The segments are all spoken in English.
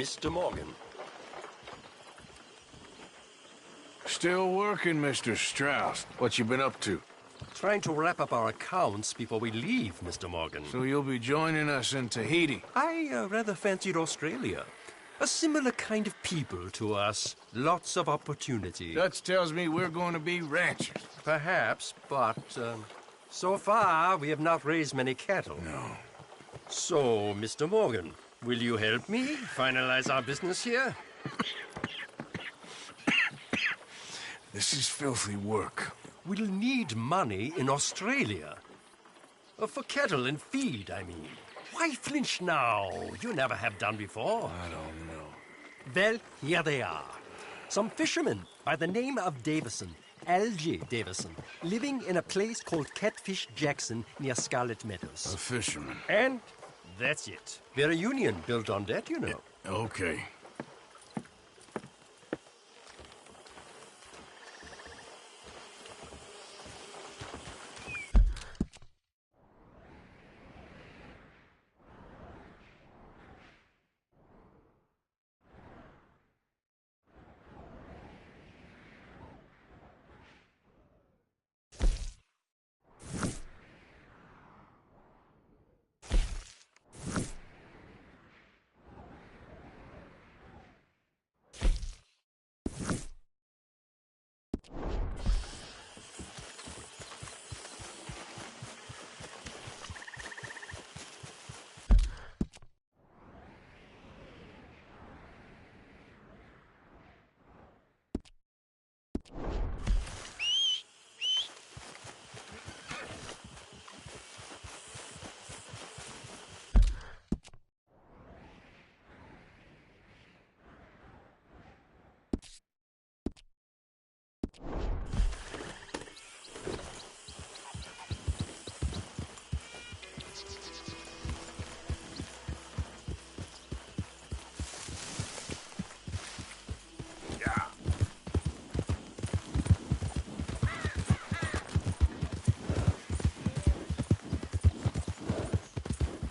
Mr. Morgan. Still working, Mr. Strauss. What you been up to? Trying to wrap up our accounts before we leave, Mr. Morgan. So you'll be joining us in Tahiti? I rather fancied Australia. A similar kind of people to us. Lots of opportunity. Dutch tells me we're going to be ranchers. Perhaps, but so far we have not raised many cattle. No. So, Mr. Morgan, will you help me finalize our business here? This is filthy work. We'll need money in Australia. For cattle and feed, I mean. Why flinch now? You never have done before. I don't know. Well, here they are. Some fishermen by the name of Davison, L.J. Davison, living in a place called Catfish Jackson near Scarlet Meadows. A fisherman. And that's it. We're a union built on that, you know. Okay.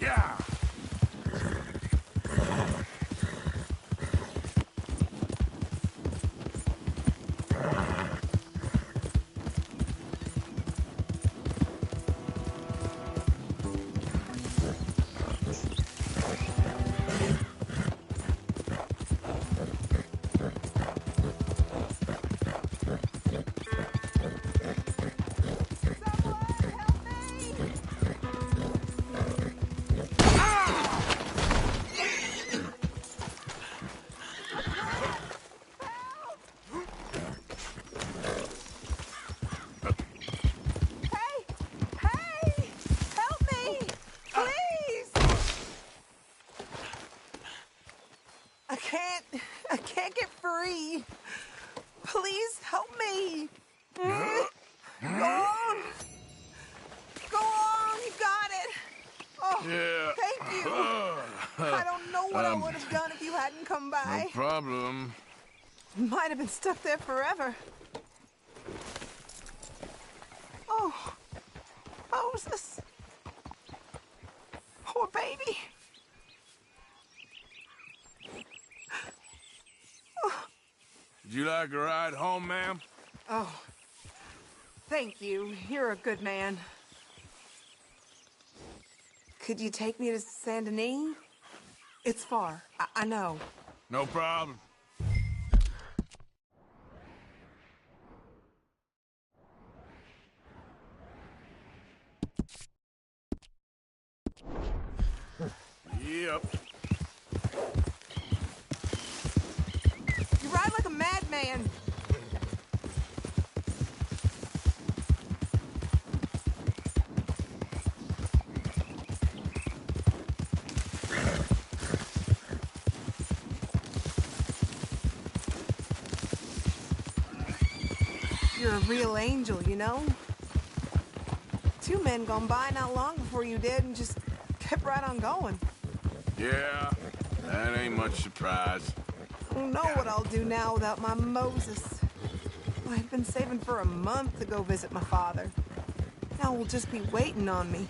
Yeah! I can't get free. Please help me. Go on. Go on, you got it. Oh, Yeah. thank you. I don't know what I would have done if you hadn't come by. No problem. Might have been stuck there forever. Oh, Moses. Poor baby. Would you like a ride home, ma'am? Oh, thank you. You're a good man. Could you take me to Saint Denis? It's far, I know. No problem. Yep. You ride like a madman. You're a real angel, you know? 2 men gone by not long before you did and just kept right on going. Yeah, that ain't much surprise. I don't know what I'll do now without my Moses. I'd been saving for a month to go visit my father. Now he'll just be waiting on me.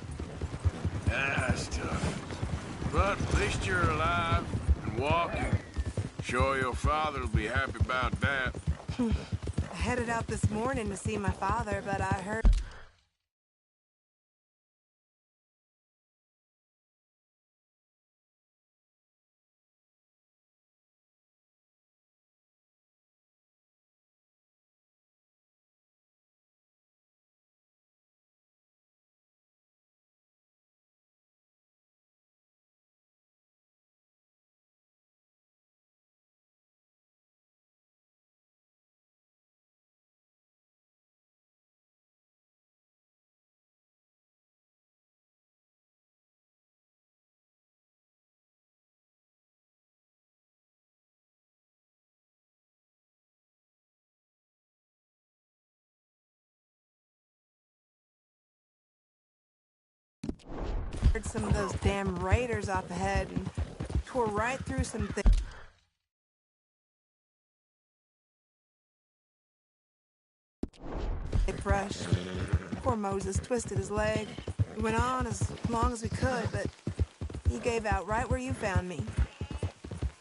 That's tough. But at least you're alive and walking. Sure your father'll be happy about that. I headed out this morning to see my father, but I heard... some of those damn raiders up ahead and tore right through some things. They brushed. Poor Moses twisted his leg. We went on as long as we could, but he gave out right where you found me.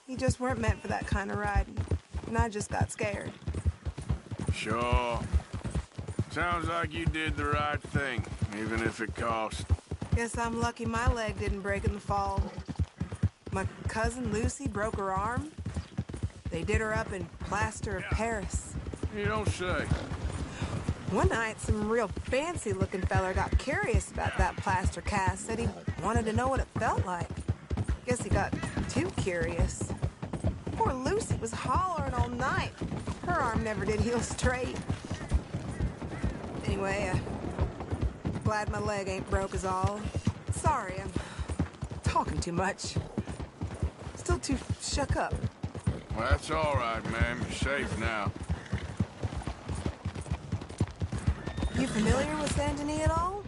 He just weren't meant for that kind of riding, and I just got scared. Sure. Sounds like you did the right thing, even if it cost. Guess I'm lucky my leg didn't break in the fall. My cousin Lucy broke her arm. They did her up in plaster of Paris. You don't say. One night, some real fancy-looking feller got curious about that plaster cast, said he wanted to know what it felt like. Guess he got too curious. Poor Lucy was hollering all night. Her arm never did heal straight. Anyway, glad my leg ain't broke is all. Sorry, I'm talking too much. Still too shook up. Well, that's all right, ma'am. You're safe now. You familiar with Saint Denis at all?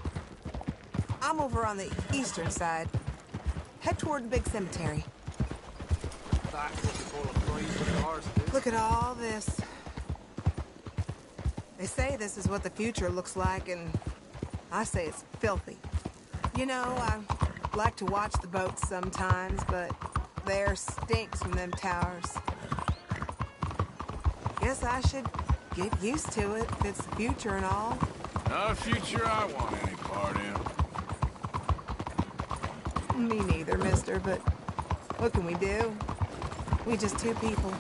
I'm over on the eastern side. Head toward the big cemetery. Look at all this. They say this is what the future looks like, and I say it's filthy. You know, I like to watch the boats sometimes, but the air stinks from them towers. Guess I should get used to it if it's the future and all. Not a future I want any part in. Me neither, mister, but what can we do? We just two people.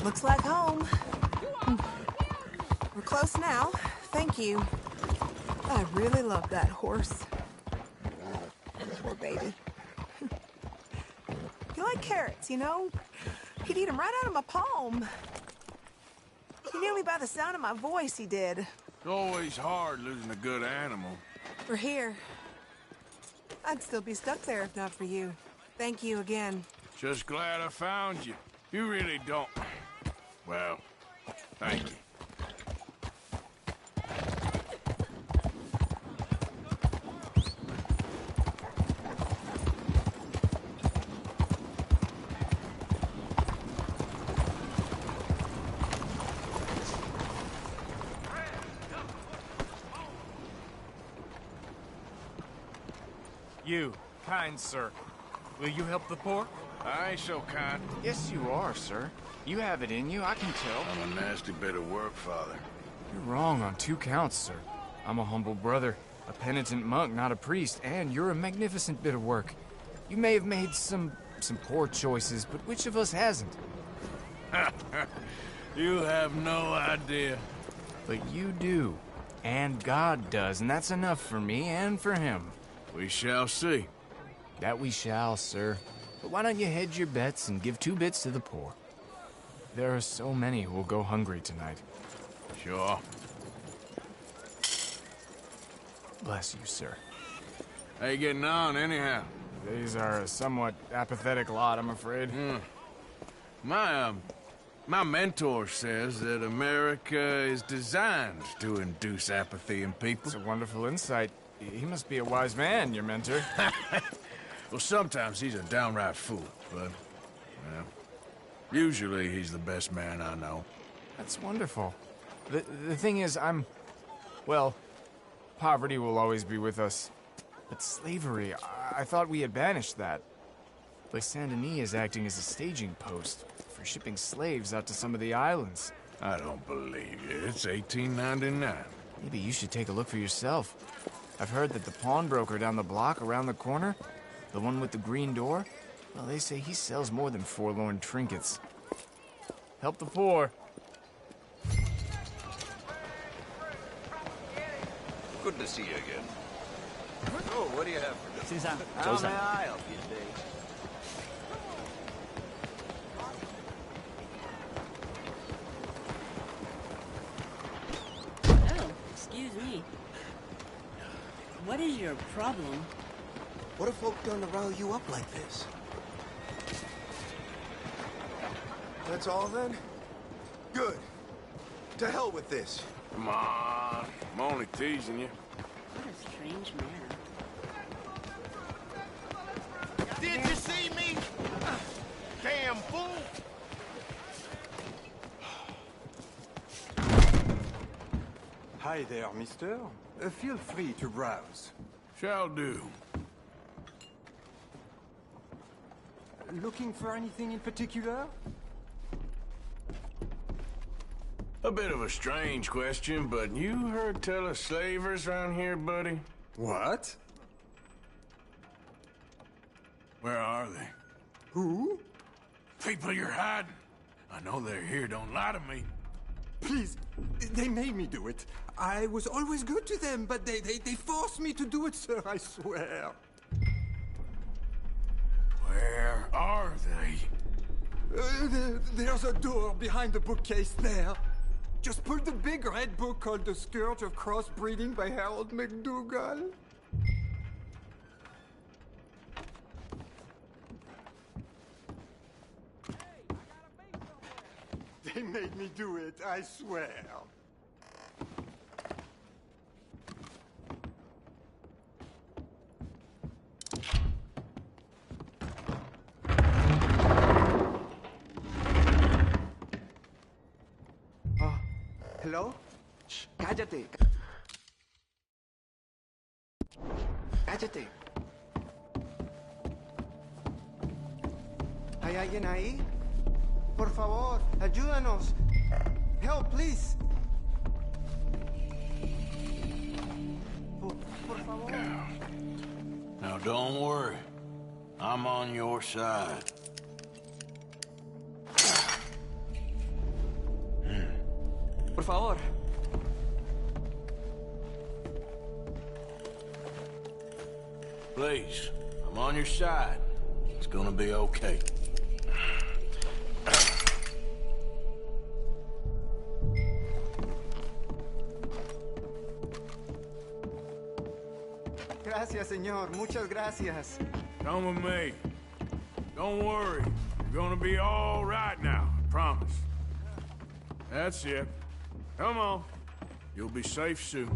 Looks like home. We're close now. Thank you. I really love that horse. Poor baby. You like carrots, you know? He'd eat them right out of my palm. He knew me by the sound of my voice, he did. It's always hard losing a good animal. We're here. I'd still be stuck there if not for you. Thank you again. Just glad I found you. You really don't... Well, thank you. You, kind sir, will you help the poor? I ain't so kind. Yes, you are, sir. You have it in you, I can tell. I'm a nasty bit of work, Father. You're wrong on 2 counts, sir. I'm a humble brother, a penitent monk, not a priest, and you're a magnificent bit of work. You may have made some poor choices, but which of us hasn't? You have no idea. But you do. And God does, and that's enough for me and for him. We shall see. That we shall, sir. But why don't you hedge your bets and give 2 bits to the poor? There are so many who will go hungry tonight. Sure. Bless you, sir. How you getting on, anyhow? These are a somewhat apathetic lot, I'm afraid. My mentor says that America is designed to induce apathy in people. It's a wonderful insight. He must be a wise man, your mentor. Well, sometimes he's a downright fool, but, well, usually he's the best man I know. That's wonderful. The thing is, well, Poverty will always be with us. But slavery, I thought we had banished that. Like Saint Denis is acting as a staging post for shipping slaves out to some of the islands. I don't believe you. It's 1899. Maybe you should take a look for yourself. I've heard that the pawnbroker down the block around the corner, the one with the green door, well, they say he sells more than forlorn trinkets. Help the poor. Good to see you again. Oh, what do you have for dinner? Susan, How may I help you today? Oh, excuse me. What is your problem? what have folk done to rile you up like this? That's all then? Good. To hell with this. Come on. I'm only teasing you. What a strange man. Did you see me? Damn fool! Hi there, mister. Feel free to browse. Shall do. Looking for anything in particular? A bit of a strange question, but you heard tell of slavers around here, buddy? What? Where are they? Who? People you're hiding. I know they're here, don't lie to me. Please, they made me do it. I was always good to them, but they forced me to do it, sir, I swear. Where are they? There's a door behind the bookcase there. Just pull the big red book called The Scourge of Crossbreeding by Harold McDougall. They made me do it, I swear. Hello? Shh, cállate. Cállate. ¿Hay alguien ahí? Por favor, ayúdanos. Help, please. Por favor. Now, don't worry. I'm on your side. Por favor. Please, I'm on your side. It's gonna be okay. Gracias, señor. Muchas gracias. Come with me. Don't worry. You're gonna be all right now, I promise. That's it. Come on. You'll be safe soon.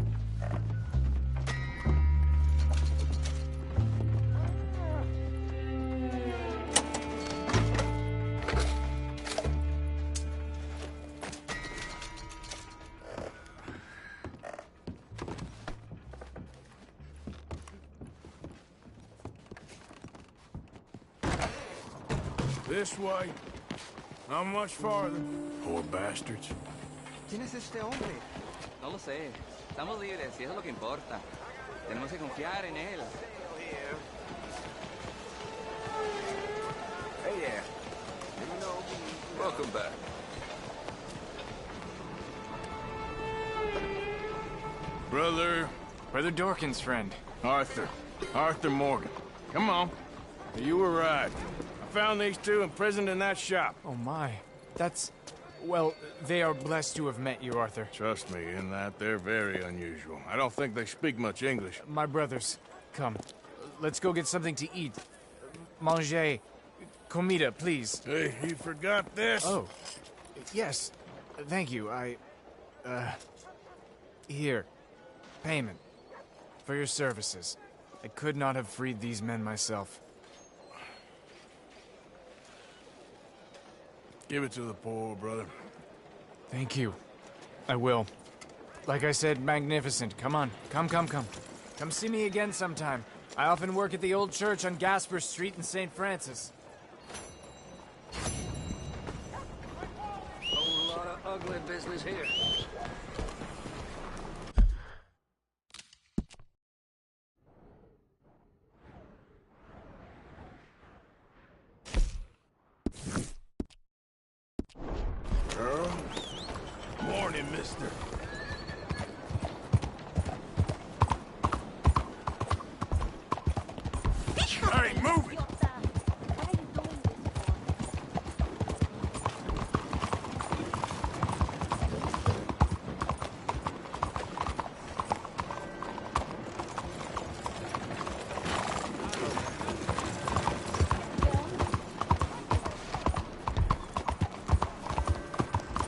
This way. Not much farther. Poor bastards. ¿Quién es este hombre? No lo sé. Estamos libres y eso es lo que importa. Tenemos que confiar en él. Hey there. Welcome back. Brother Dorkin's friend. Arthur. Arthur Morgan. Come on. You were right. I found these two imprisoned in that shop. Oh my. That's... Well, they are blessed to have met you, Arthur. Trust me, in that they're very unusual. I don't think they speak much English. My brothers, come. Let's go get something to eat. Manger. Comida, please. Hey, you forgot this? Oh. Yes. Thank you. Here. Payment. For your services. I could not have freed these men myself. Give it to the poor, brother. Thank you. I will. Like I said, magnificent. Come on. Come. Come see me again sometime. I often work at the old church on Gasper Street in St. Francis. Whole lot of ugly business here. Morning, mister. Hey, move it!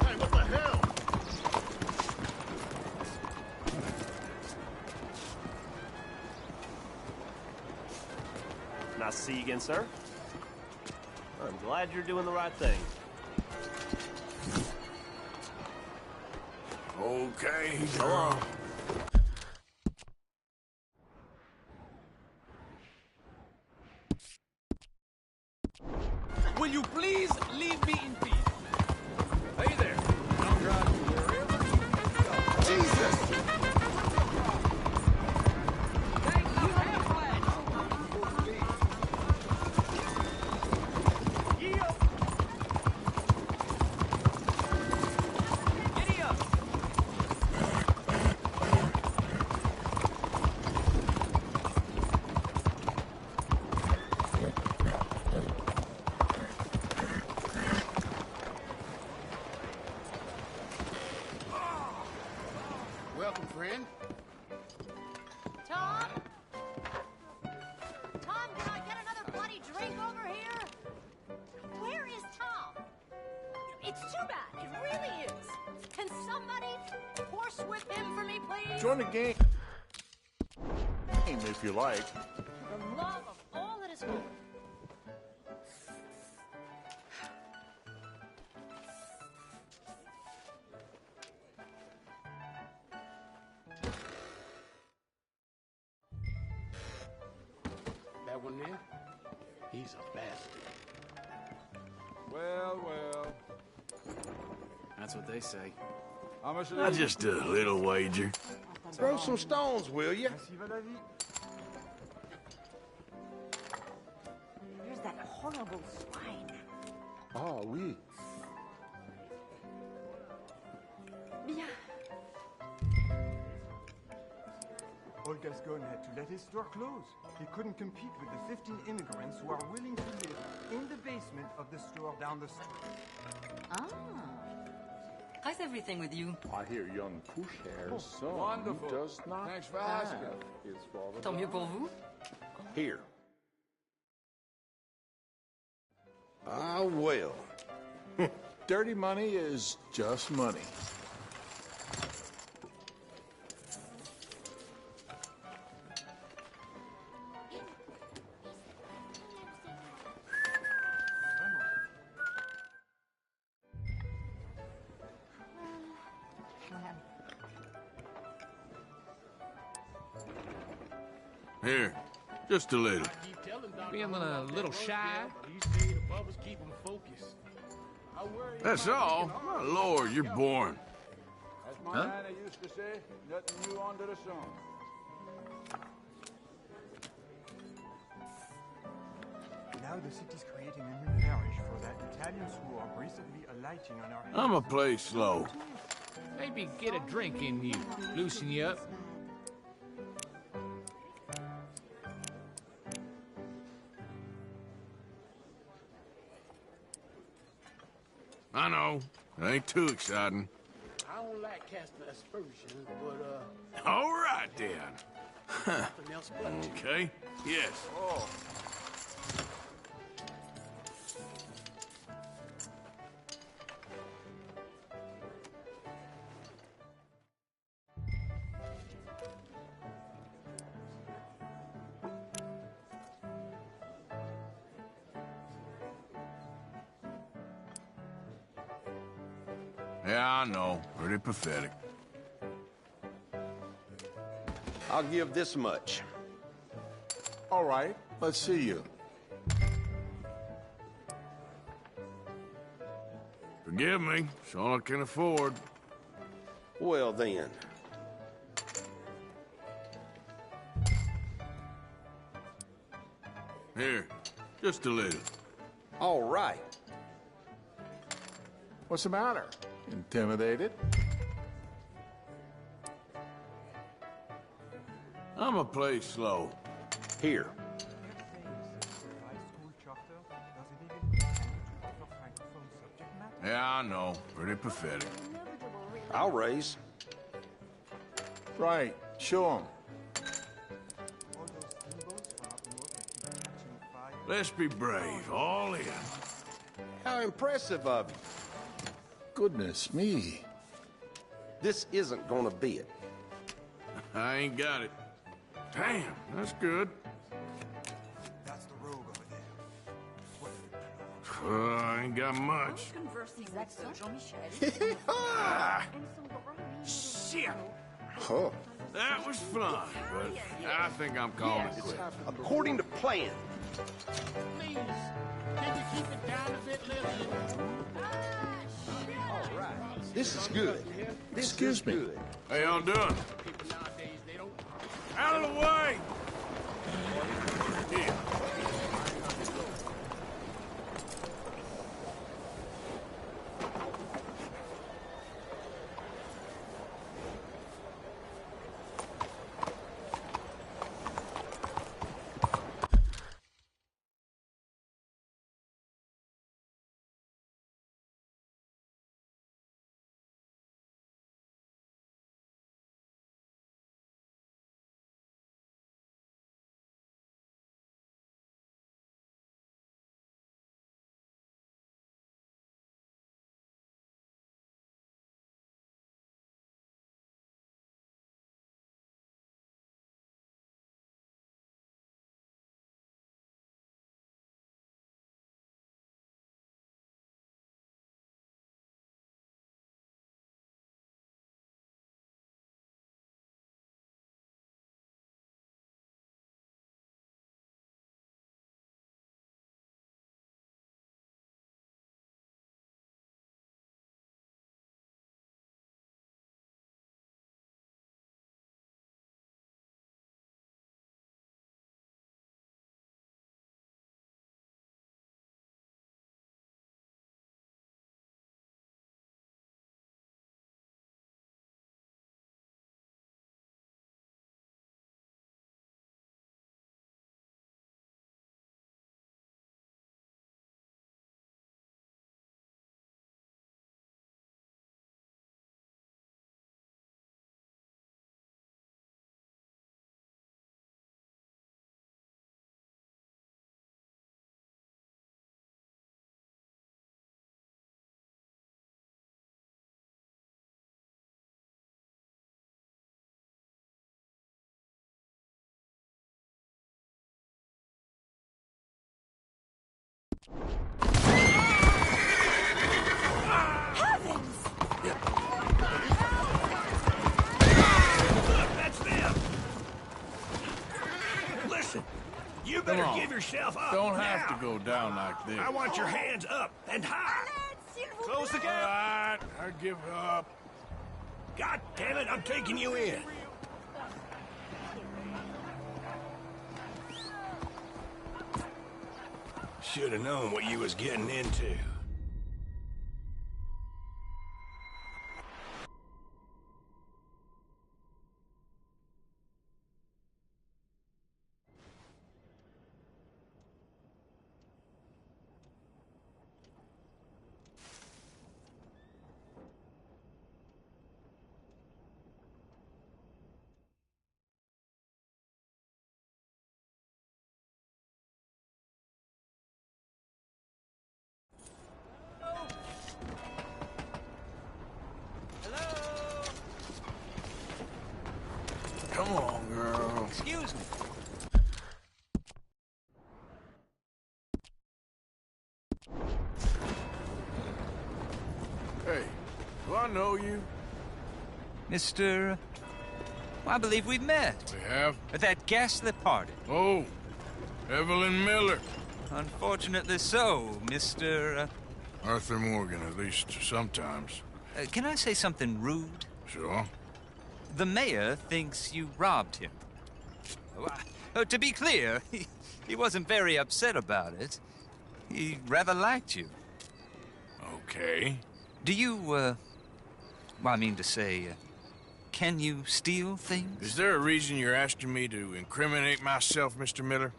Hey, what the hell? Nice to see you again, sir. I'm glad you're doing the right thing. Okay, So long. Will you please leave me in peace? Hey there. Don't drive to the river. Jesus! Welcome, friend. Tom? Tom, can I get another bloody drink over here? Where is Tom? It's too bad. It really is. Can somebody horsewhip him for me, please? Join the game if you like. For the love of all that is holy. That one there? He's a bastard. Well. That's what they say. How much just a little wager. Throw some stones, will you? There's that horrible swine. Ah, oui. Bien. Old Gascon had to let his store close. He couldn't compete with the 15 immigrants who are willing to live in the basement of the store down the street. Ah. How's everything with you? I hear young Pushhair's son wonderful. does not Thanks for have asking. his father. Tant mieux pour vous? Here. Ah, well. Dirty money is just money. Here, just a little. Feeling a little shy? That's all? My lord, you're boring. As my Huh? nana used to say, nothing new under the sun. Now the city's creating a new parish for that Italians who are recently alighting on our I'ma play slow. Maybe get a drink in you, loosen you up. I know. It ain't too exciting. I don't like casting aspersions, but, All right, then. nothing else but you. Okay? Yes. Oh. Yeah, I know. Pretty pathetic. I'll give this much. All right, let's see you. Forgive me, it's all I can afford. Well then. Here, just a little. All right. What's the matter? Intimidated? I'ma play slow. Here. Yeah, I know. Pretty pathetic. I'll raise. Right, show him. Let's be brave, all in. How impressive of you. Goodness me. This isn't gonna be it. I ain't got it. Damn, that's good. That's the rogue over there. I ain't got much. Shit! Huh. That was fun, but I think I'm calling it quits. According to plan. Please, can you keep it down a bit, Lillian? All right. This is good. Excuse me. Good. How y'all doing? Out of the way! Here. You better give yourself up. Don't have to go down like this. I want your hands up and high. Close the gate. All right, I give up. God damn it, I'm taking you in. Should have known what you was getting into. Come on, girl. Excuse me. Hey, do I know you? Mr. Well, I believe we've met. We have? At that ghastly party. Oh, Evelyn Miller. Unfortunately so, Mr. Arthur Morgan, at least sometimes. Can I say something rude? Sure. The mayor thinks you robbed him. To be clear, he wasn't very upset about it. He rather liked you. Okay. Do you, well, I mean to say, can you steal things? Is there a reason you're asking me to incriminate myself, Mr. Miller?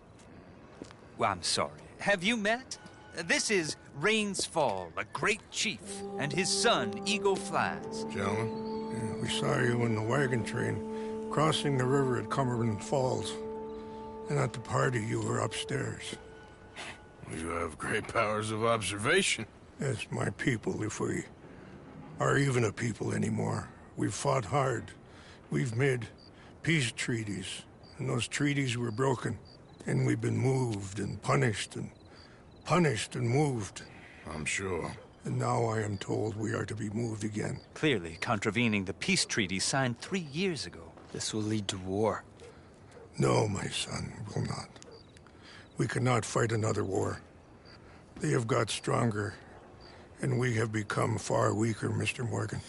Well, I'm sorry. Have you met? This is Rains Fall, a great chief, and his son, Eagle Flies. Gentlemen? Yeah, we saw you in the wagon train crossing the river at Cumberland Falls. And at the party, you were upstairs. You have great powers of observation. Yes, my people, if we are even a people anymore. We've fought hard. We've made peace treaties, and those treaties were broken. And we've been moved and punished and moved. I'm sure. And now I am told we are to be moved again. Clearly contravening the peace treaty signed 3 years ago. This will lead to war. No, my son, will not. We cannot fight another war. They have got stronger, and we have become far weaker, Mr. Morgan.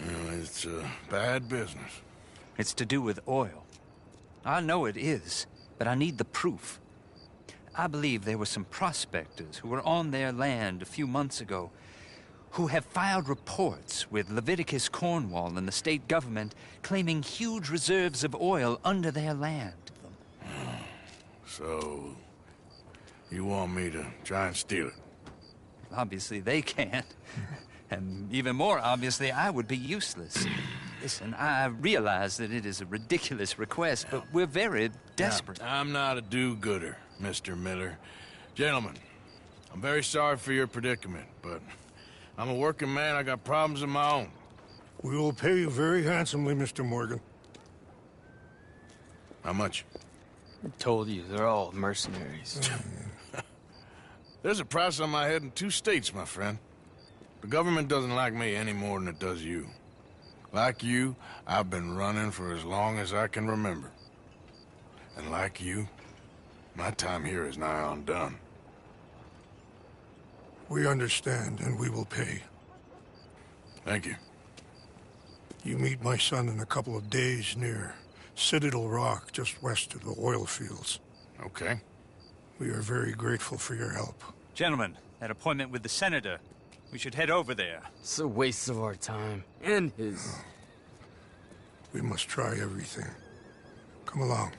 Well, it's bad business. It's to do with oil. I know it is, but I need the proof. I believe there were some prospectors who were on their land a few months ago who have filed reports with Leviticus Cornwall and the state government claiming huge reserves of oil under their land. So, you want me to try and steal it? Obviously they can't. And even more obviously, I would be useless. Listen, I realize that it is a ridiculous request, but we're very desperate. Now, I'm not a do-gooder, Mr. Miller. Gentlemen, I'm very sorry for your predicament, but I'm a working man. I got problems of my own. We will pay you very handsomely, Mr. Morgan. How much? I told you, they're all mercenaries. There's a price on my head in 2 states, my friend. The government doesn't like me any more than it does you. Like you, I've been running for as long as I can remember. And like you, my time here is nigh undone. We understand, and we will pay. Thank you. You meet my son in a couple of days near Citadel Rock, just west of the oil fields. Okay. We are very grateful for your help. Gentlemen, that appointment with the senator. We should head over there. It's a waste of our time. And his. We must try everything. Come along.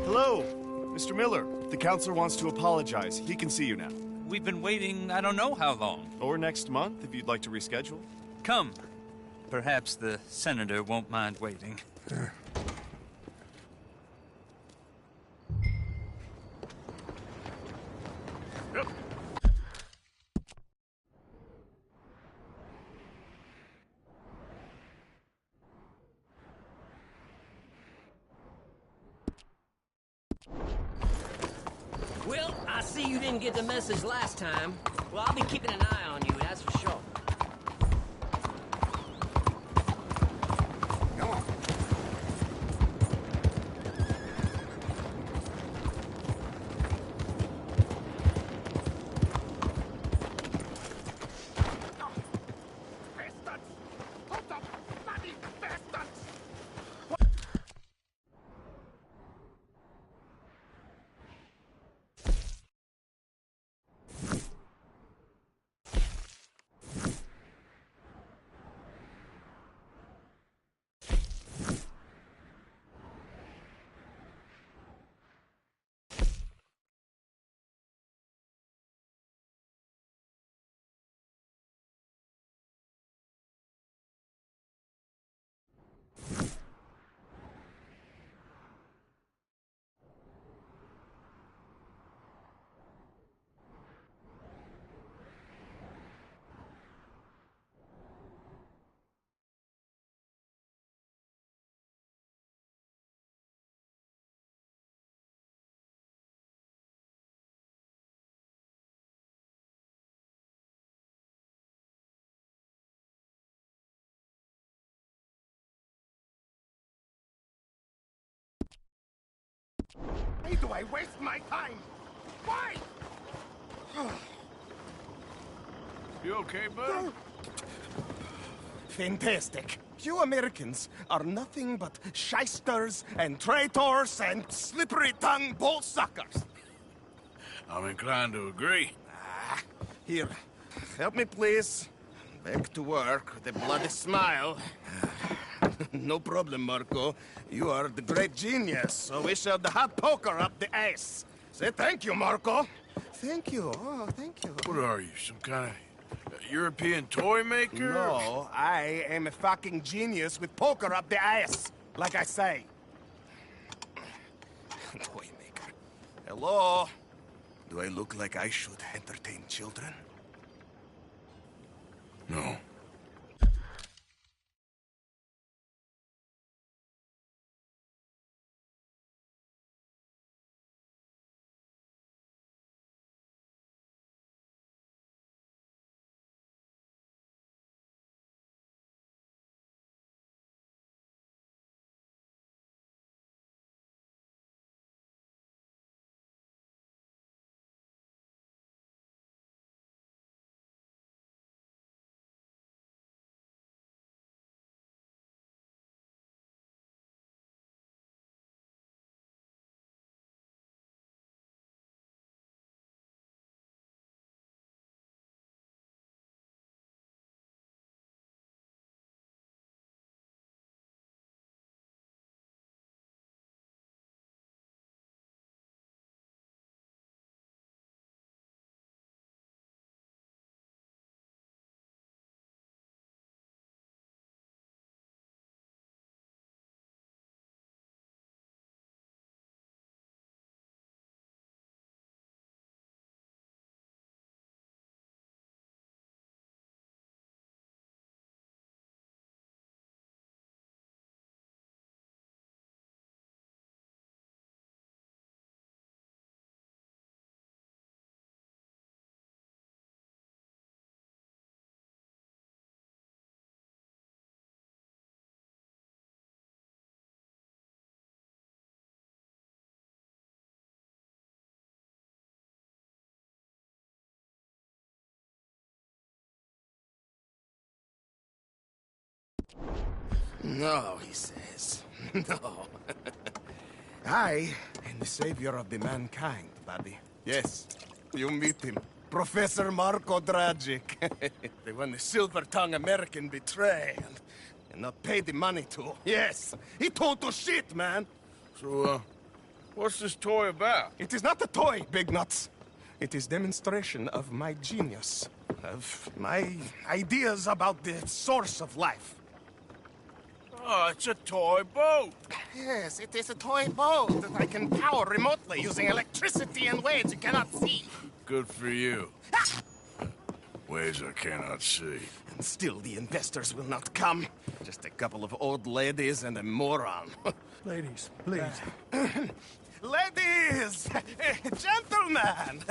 Hello, Mr. Miller. The counselor wants to apologize. He can see you now. We've been waiting I don't know how long. Or next month, if you'd like to reschedule. Come. Perhaps the senator won't mind waiting. Yeah. Well, I see you didn't get the message last time. Well, I'll be keeping an eye on you, that's for sure. Come on. Why do I waste my time? Why? You okay, bud? Fantastic. You Americans are nothing but shysters and traitors and slippery-tongued bull suckers. I'm inclined to agree. Here, help me, please. Back to work with a bloody smile. No problem, Marco. You are the great genius, so we shall the hot poker up the ass. Say thank you, Marco. Thank you. Oh, thank you. What are you, some kind of European toy maker? No, I am a fucking genius with poker up the ass, like I say. Toy maker. Hello? Do I look like I should entertain children? No. No, he says. No. I am the savior of the mankind, buddy. Yes, you meet him. Professor Marco Dragic. The one the silver-tongued American betrayed and not paid the money to. Yes, he told to shit, man. So, what's this toy about? It is not a toy, Big Nuts. It is demonstration of my genius, of my ideas about the source of life. Oh, it's a toy boat. Yes, it is a toy boat that I can power remotely using electricity in ways you cannot see. Good for you. Ways I cannot see. And still the investors will not come. Just a couple of old ladies and a moron. Ladies, please. Ladies! Gentlemen!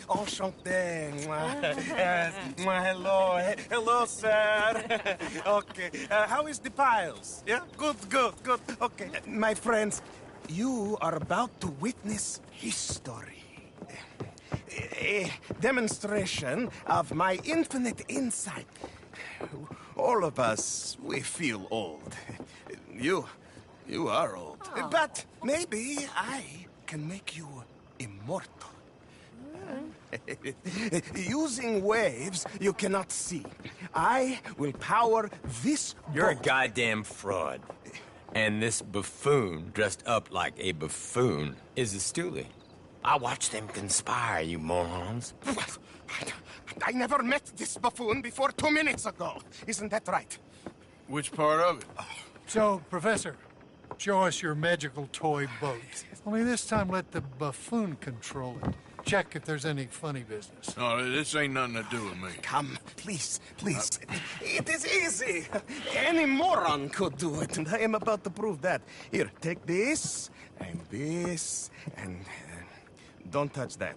Enchanté. Yes. Hello. Hello, sir. Okay. How is the piles? Yeah? Good. Okay. My friends, you are about to witness history. A demonstration of my infinite insight. All of us, we feel old. You are old. Oh. But maybe I can make you immortal. Using waves you cannot see. I will power this You're a boat. goddamn fraud. And this buffoon, dressed up like a buffoon, is a stoolie. I watched them conspire, you morons. I never met this buffoon before 2 minutes ago. Isn't that right? Which part of it? So, Professor, show us your magical toy boat. Only this time let the buffoon control it. Check if there's any funny business. No, this ain't nothing to do with me. Come, please. It is easy. Any moron could do it, and I am about to prove that. Here, take this, and don't touch that.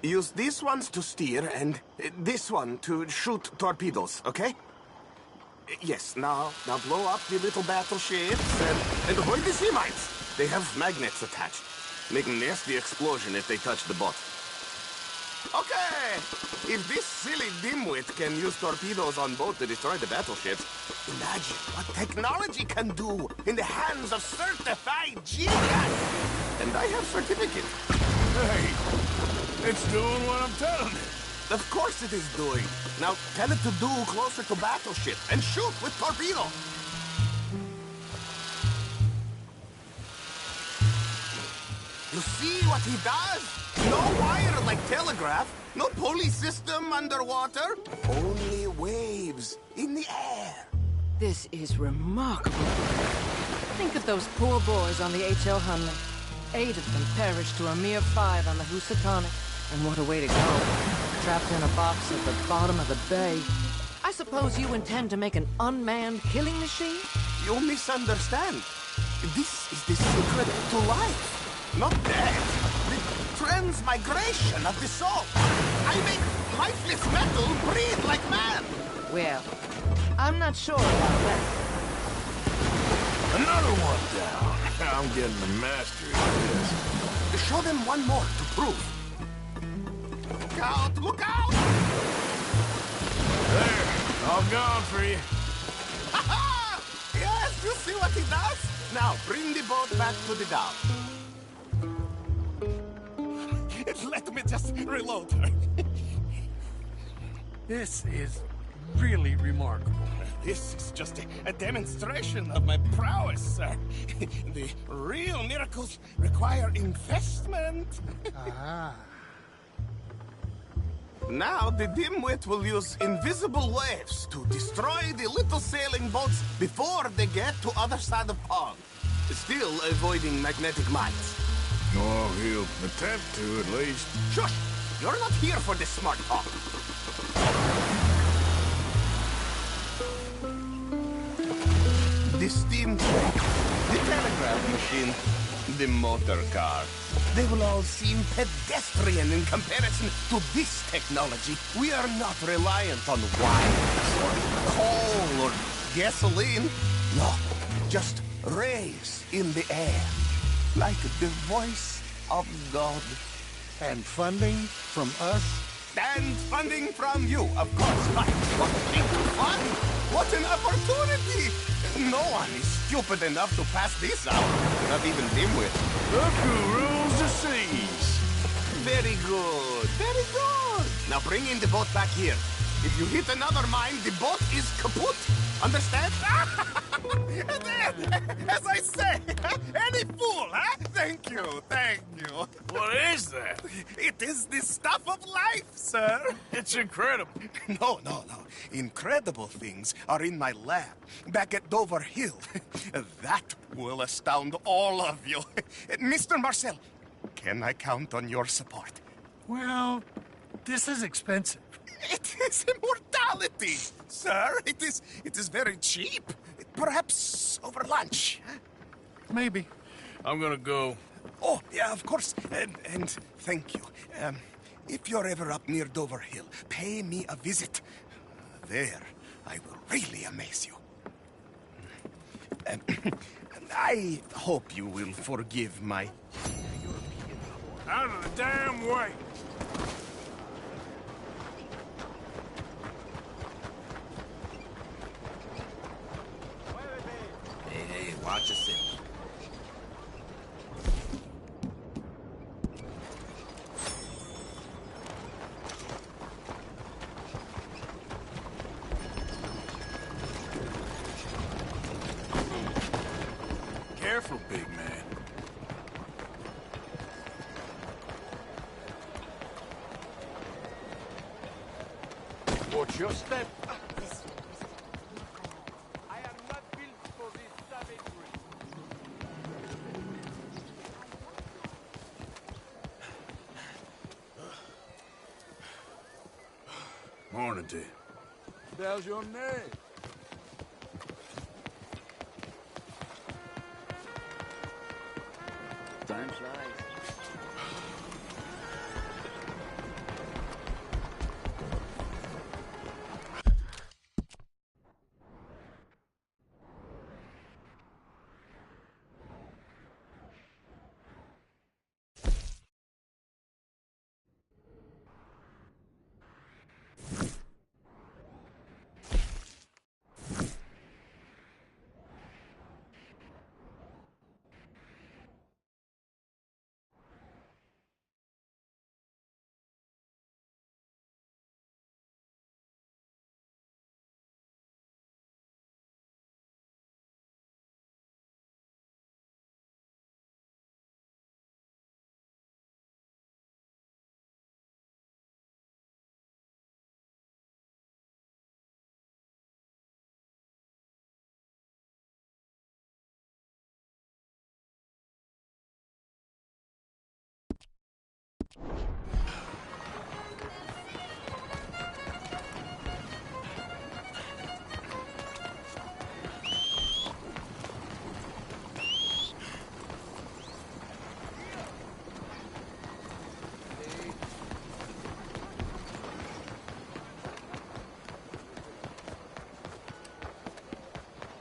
Use these ones to steer, and this one to shoot torpedoes, okay? Yes, now blow up the little battleships and avoid the sea mines. They have magnets attached, making nasty explosion if they touch the boat. Okay, if this silly dimwit can use torpedoes on boat to destroy the battleships, imagine what technology can do in the hands of certified genius. And I have certificate. Hey, it's doing what I'm telling it. Of course it is doing. Now tell it to do closer to battleship and shoot with torpedo. You see what he does? No wire like telegraph, no pulley system underwater, only waves in the air. This is remarkable. Think of those poor boys on the H.L. Hunley. 8 of them perished to a mere 5 on the Housatonic. And what a way to go. Trapped in a box at the bottom of the bay. I suppose you intend to make an unmanned killing machine? You misunderstand. This is the secret to life. Not death. The transmigration of the soul. I make lifeless metal breathe like man. Well, I'm not sure about that. Another one down. I'm getting the mastery of this. Show them one more to prove. Look out! Look out! There, all gone for you. Ha-ha! Yes, you see what he does? Now, bring the boat back to the dock. Let me just reload her. This is really remarkable. This is just a demonstration of my prowess, sir. The real miracles require investment. Ah. Now the dimwit will use invisible waves to destroy the little sailing boats before they get to other side of pond, still avoiding magnetic mines. Oh, he'll attempt to, at least. Shush! You're not here for this smart talk. The steam train, the telegraph machine, the motor car. They will all seem pedestrian in comparison to this technology. We are not reliant on wires or coal or gasoline. No, just rays in the air, like the voice of God. And funding from us? And funding from you, of course. But what big fun! What an opportunity! No one is stupid enough to pass this up. Not even Dimwit. Look who rules the seas. Very good. Very good. Now bring in the boat back here. If you hit another mine, the boat is kaput. Understand? As I say, any fool, huh? Thank you, thank you. What is that? It is the stuff of life, sir. It's incredible. No. Incredible things are in my lab, back at Dover Hill. That will astound all of you. Mr. Marcel, can I count on your support? Well, this is expensive. It is immortality, sir. It is very cheap. Perhaps over lunch. Maybe. I'm gonna go. Oh, yeah, of course. And thank you. If you're ever up near Dover Hill, pay me a visit. There, I will really amaze you. I hope you will forgive my... Out of the damn way! Hey, watch yourself. Careful, big man. Watch your step. Morning to you. There's your name. Time flies.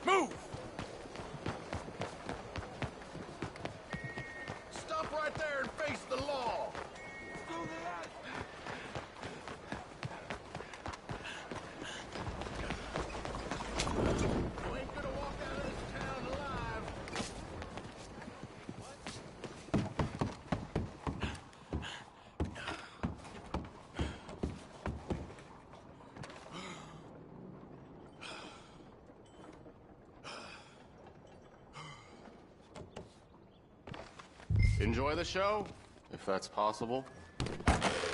Move! Stop right there and face the law! Do that! You ain't gonna walk out of this town alive! Enjoy the show, if that's possible.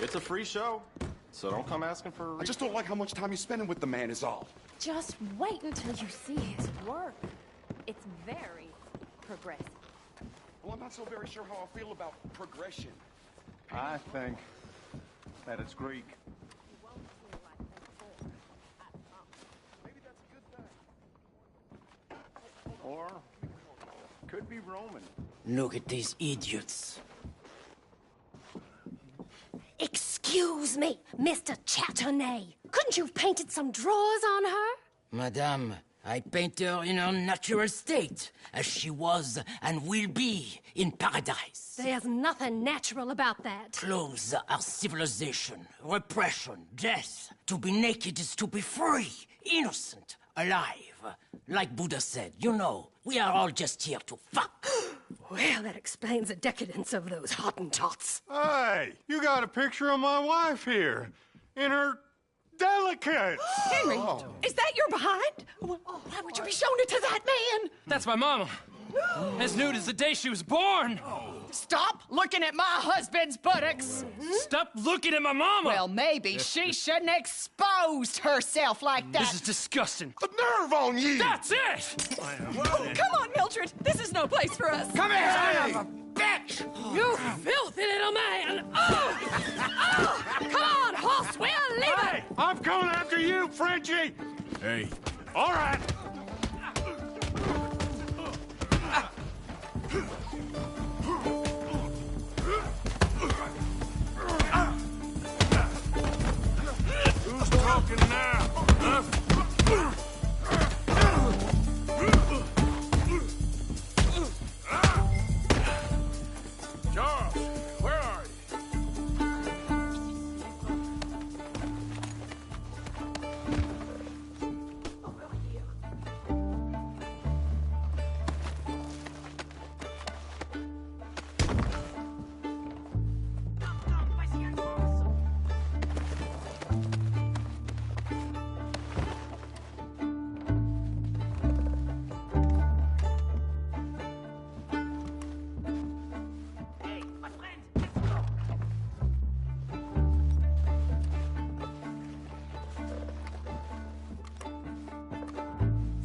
It's a free show, so don't come asking for... I just don't like how much time you're spending with the man is all. Just wait until you see his work. It's very progressive. Well, I'm not so very sure how I feel about progression. I think that it's Greek. Or could be Roman. Look at these idiots. Excuse me, Mr. Chatternet. Couldn't you have painted some drawers on her? Madame, I paint her in her natural state, as she was and will be in paradise. There's nothing natural about that. Clothes are civilization, repression, death. To be naked is to be free, innocent, alive. Like Buddha said, you know, we are all just here to fuck. Well, that explains the decadence of those Hottentots. Hey, you got a picture of my wife here. In her delicates. Henry, is that your behind? Why would you be showing it to that man? That's my mama. As nude as the day she was born. Stop looking at my husband's buttocks. Stop looking at my mama. Well, maybe she shouldn't have exposed herself like that. This is disgusting. The nerve on you! That's it! Oh, come on, Mildred. This is no place for us. Come here, son hey! of a bitch! You filthy little man! Oh! Oh! Come on, horse, we'll leave Hey, I'm coming after you, Frenchie! Hey. All right. Who's talking now? Huh? Charles, where are you?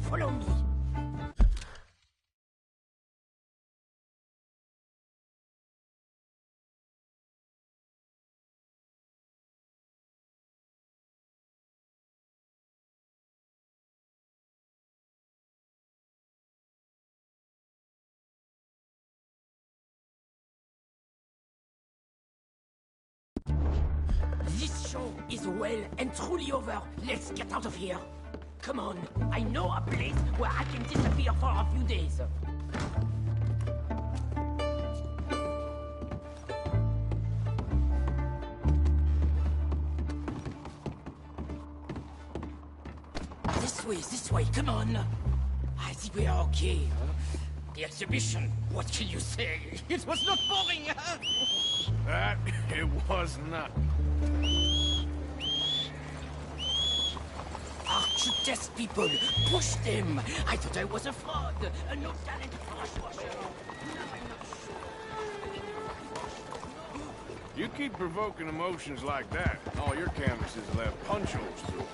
Follow me. This show is well and truly over. Let's get out of here. Come on, I know a place where I can disappear for a few days. This way, come on. I think we are okay. The exhibition, what can you say? It was not boring. That it was not. Arch test people, push them. I thought I was a fraud, a no-talent freshwasher. You keep provoking emotions like that, all your canvases will have punch holes through them.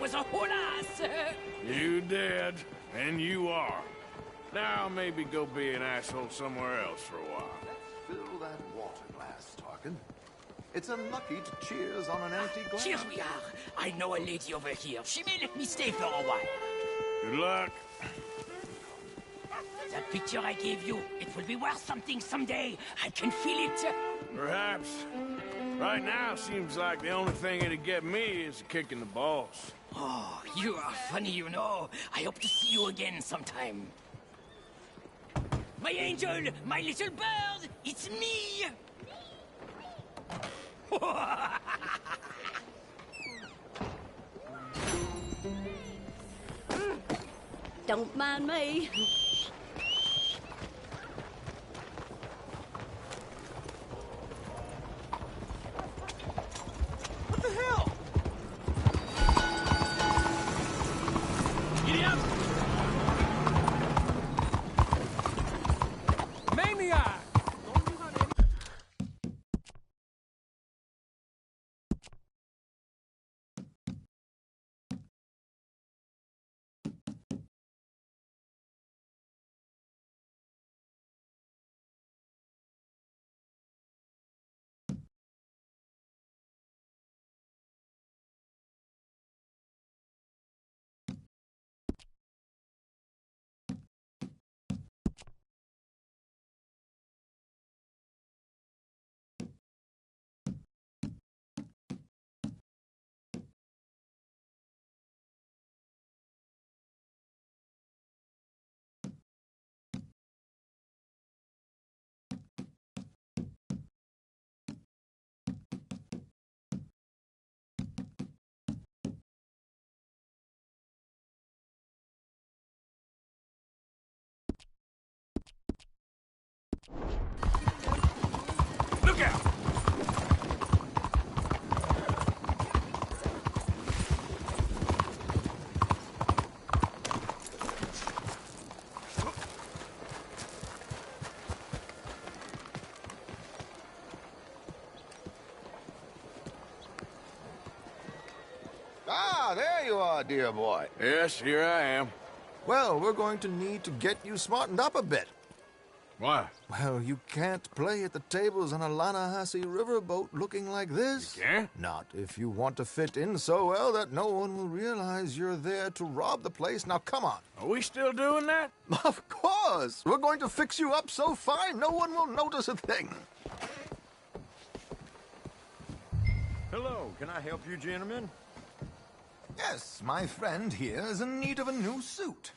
was a whole ass. You did, and you are. Now maybe go be an asshole somewhere else for a while. Fill that water glass, Tarkin. It's unlucky to cheers on an empty glass. Here we are. I know a lady over here. She may let me stay for a while. Good luck. That picture I gave you, it will be worth something someday. I can feel it. Perhaps. Right now, seems like the only thing it'd get me is a kick in the balls. Oh, you are funny, you know. I hope to see you again sometime. My angel, my little bird, it's me! Don't mind me. What the hell? Giddy up! Maniac! Look out! Ah, there you are, dear boy. Yes, here I am. Well, we're going to need to get you smartened up a bit. Why? Well, you can't play at the tables on a Lannahechee riverboat looking like this. You can't? Not if you want to fit in so well that no one will realize you're there to rob the place. Now, come on. Are we still doing that? Of course. We're going to fix you up so fine no one will notice a thing. Hello, can I help you, gentlemen? Yes, my friend here is in need of a new suit.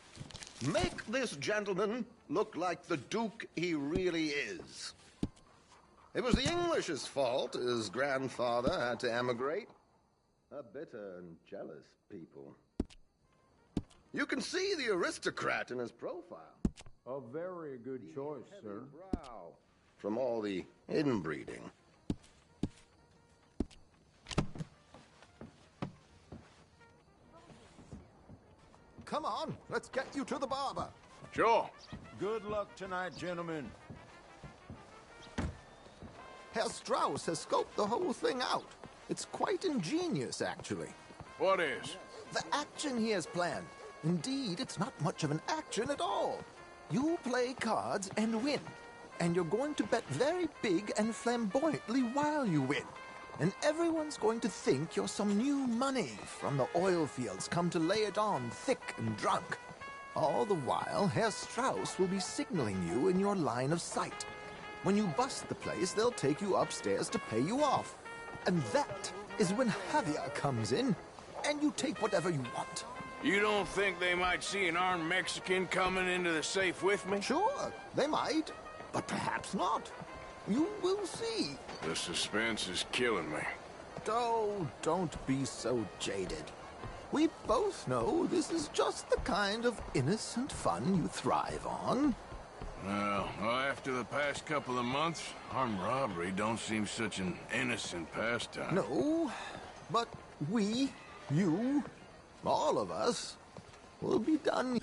Make this gentleman look like the Duke he really is. It was the English's fault his grandfather had to emigrate. A bitter and jealous people. You can see the aristocrat in his profile. A very good choice, sir. Brow from all the inbreeding. Come on, let's get you to the barber. Sure. Good luck tonight, gentlemen. Herr Strauss has scoped the whole thing out. It's quite ingenious, actually. What is? The action he has planned. Indeed, it's not much of an action at all. You play cards and win. And you're going to bet very big and flamboyantly while you win. And everyone's going to think you're some new money from the oil fields come to lay it on thick and drunk. All the while, Herr Strauss will be signaling you in your line of sight. When you bust the place, they'll take you upstairs to pay you off. And that is when Javier comes in, and you take whatever you want. You don't think they might see an armed Mexican coming into the safe with me? Sure, they might, but perhaps not. You will see. The suspense is killing me. Oh, don't be so jaded. We both know this is just the kind of innocent fun you thrive on. Well, after the past couple of months, armed robbery don't seem such an innocent pastime. No, but we, you, all of us, will be done.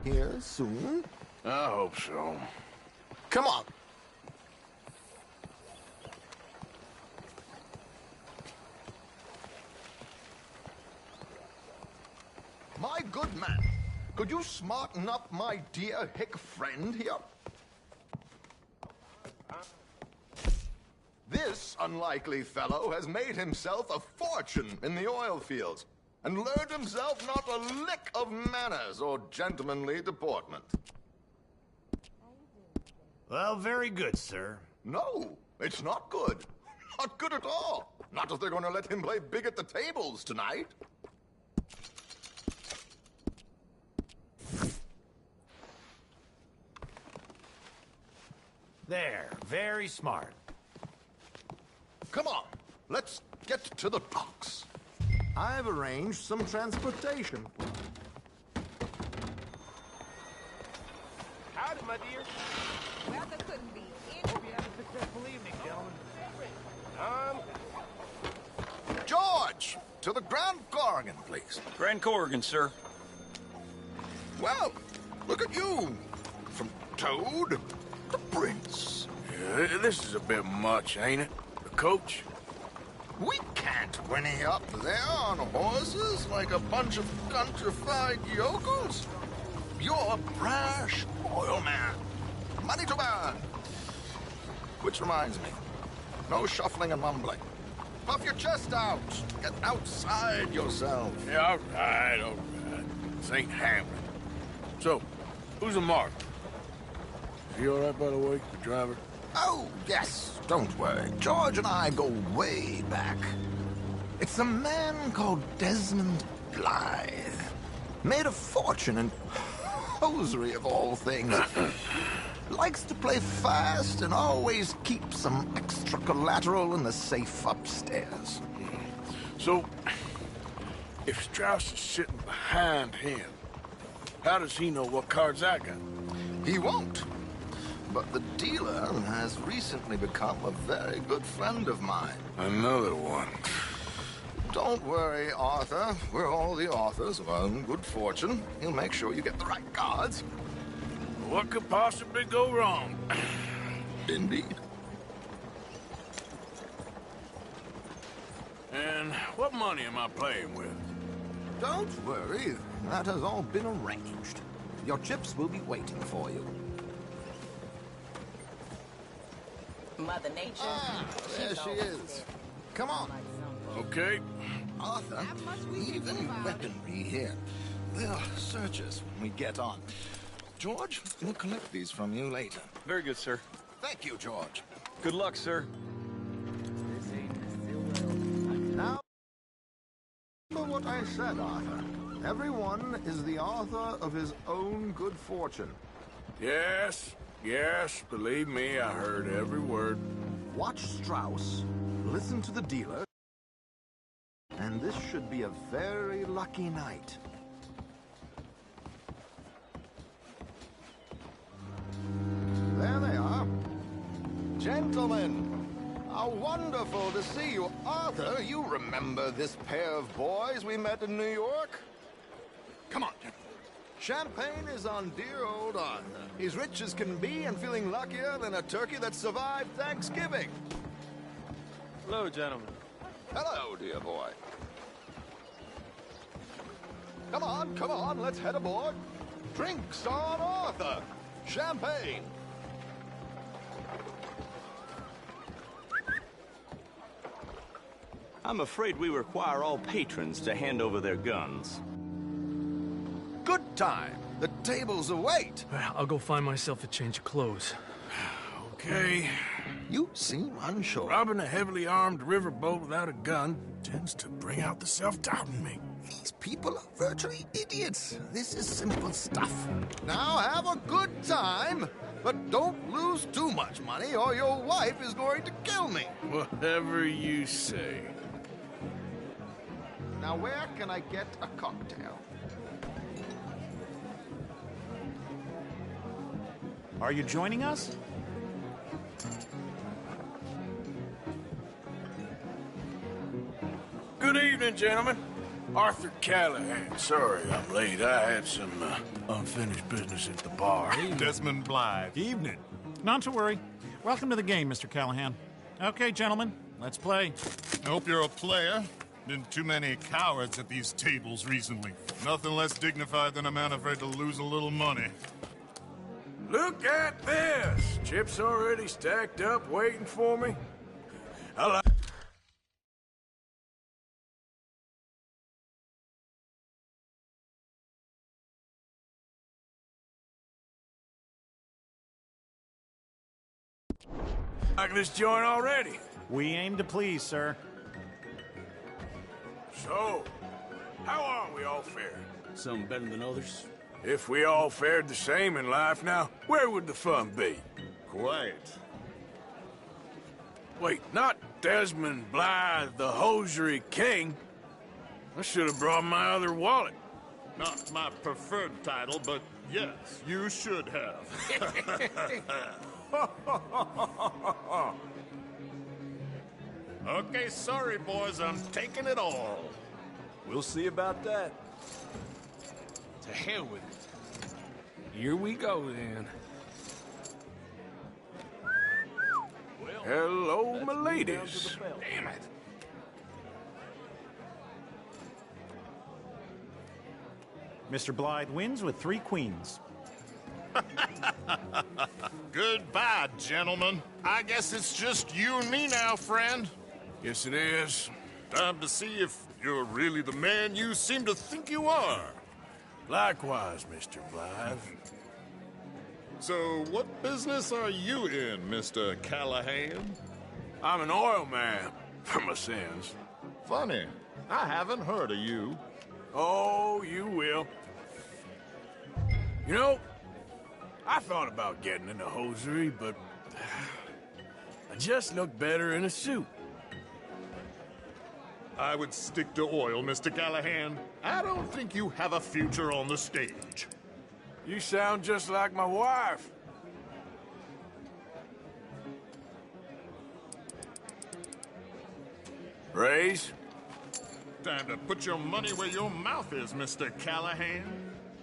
here soon? I hope so. Come on. My good man, could you smarten up my dear hick friend here? This unlikely fellow has made himself a fortune in the oil fields and learned himself not a lick of manners or gentlemanly deportment. Well, very good, sir. No, it's not good. Not good at all. Not if they're going to let him play big at the tables tonight. There, very smart. Come on, let's get to the docks. I've arranged some transportation. Howdy, my dear. Well, there couldn't be any... Hope you had a successful evening, gentlemen. George, to the Grand Corrigan, please. Grand Corrigan, sir. Well, look at you. From Toad to Prince. Yeah, this is a bit much, ain't it? The coach? We can't whinny up there on horses like a bunch of countrified yokels. You're a brash oil man. Money to burn. Which reminds me, no shuffling and mumbling. Puff your chest out. Get outside yourself. Yeah, all right. This ain't Hamlet. So, who's the mark? Is he all right, by the way, the driver? Oh, yes. Don't worry. George and I go way back. It's a man called Desmond Blythe. Made a fortune in hosiery of all things. Likes to play fast and always keeps some extra collateral in the safe upstairs. So, if Strauss is sitting behind him, how does he know what cards I got? He won't. But the dealer has recently become a very good friend of mine. Another one. Don't worry, Arthur. We're all the authors of our own good fortune. He'll make sure you get the right cards. What could possibly go wrong? Indeed. And what money am I playing with? Don't worry. That has all been arranged. Your chips will be waiting for you. Mother Nature. Ah, there she is. Come on. Okay. Arthur, even weaponry here. They'll search us when we get on. George, we'll collect these from you later. Very good, sir. Thank you, George. Good luck, sir. Now, remember what I said, Arthur. Everyone is the author of his own good fortune. Yes, believe me, I heard every word. Watch Strauss, listen to the dealer, and this should be a very lucky night. There they are. Gentlemen, how wonderful to see you. Arthur, you remember this pair of boys we met in New York? Come on, gentlemen. Champagne is on dear old Arthur. He's rich as can be and feeling luckier than a turkey that survived Thanksgiving. Hello, gentlemen. Hello, dear boy. Come on, let's head aboard. Drinks on Arthur. Champagne. I'm afraid we require all patrons to hand over their guns. Good time. The tables await. I'll go find myself a change of clothes. Okay. You seem unsure. Robbing a heavily armed riverboat without a gun tends to bring out the self-doubt in me. These people are virtually idiots. This is simple stuff. Now have a good time, but don't lose too much money or your wife is going to kill me. Whatever you say. Now where can I get a cocktail? Are you joining us? Good evening, gentlemen. Arthur Callahan. Sorry I'm late. I had some unfinished business at the bar. Desmond Blythe. Evening. Not to worry. Welcome to the game, Mr. Callahan. Okay, gentlemen, let's play. I hope you're a player. Been too many cowards at these tables recently. Nothing less dignified than a man afraid to lose a little money. Look at this! Chips already stacked up, waiting for me. Like this joint already. We aim to please, sir. So, how are we all faring? Some better than others. If we all fared the same in life now, where would the fun be? Quiet. Wait, not Desmond Blythe, the hosiery king. I should have brought my other wallet. Not my preferred title, but yes, you should have. Okay, sorry, boys, I'm taking it all. We'll see about that. To hell with it. Here we go, then. Hello, my ladies. Damn it. Mr. Blythe wins with 3 queens. Goodbye, gentlemen. I guess it's just you and me now, friend. Yes, it is. Time to see if you're really the man you seem to think you are. Likewise, Mr. Blythe. So, what business are you in, Mr. Callahan? I'm an oil man, for my sins. Funny. I haven't heard of you. Oh, you will. You know, I thought about getting into hosiery, but I just look better in a suit. I would stick to oil, Mr. Callahan. I don't think you have a future on the stage. You sound just like my wife. Raise? Time to put your money where your mouth is, Mr. Callahan.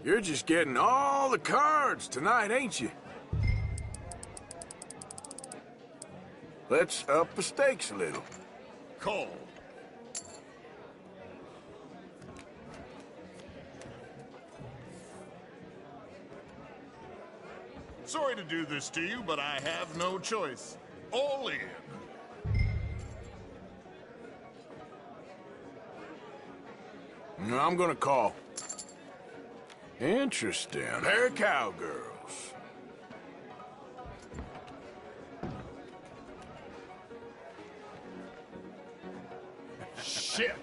You're just getting all the cards tonight, ain't you? Let's up the stakes a little. Call. Sorry to do this to you, but I have no choice. All in. No, I'm gonna call. Interesting. Pair of cowgirls. Shit.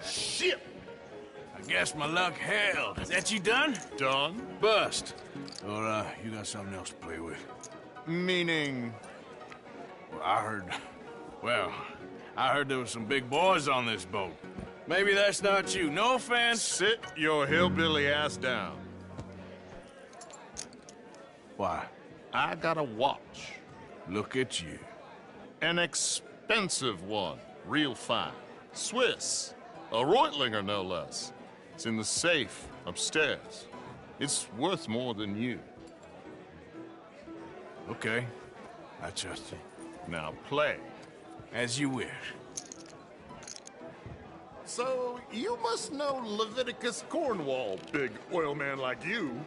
Shit. I guess my luck held. Is that you done? Done? Bust. Or, you got something else to play with? Meaning? Well, I heard there was some big boys on this boat. Maybe that's not you. No offense. Sit your hillbilly ass down. Why? I got a watch. Look at you. An expensive one. Real fine. Swiss. A Reutlinger, no less. It's in the safe upstairs. It's worth more than you. Okay. I trust you. Now play. As you wish. So, you must know Leviticus Cornwall, big oil man like you.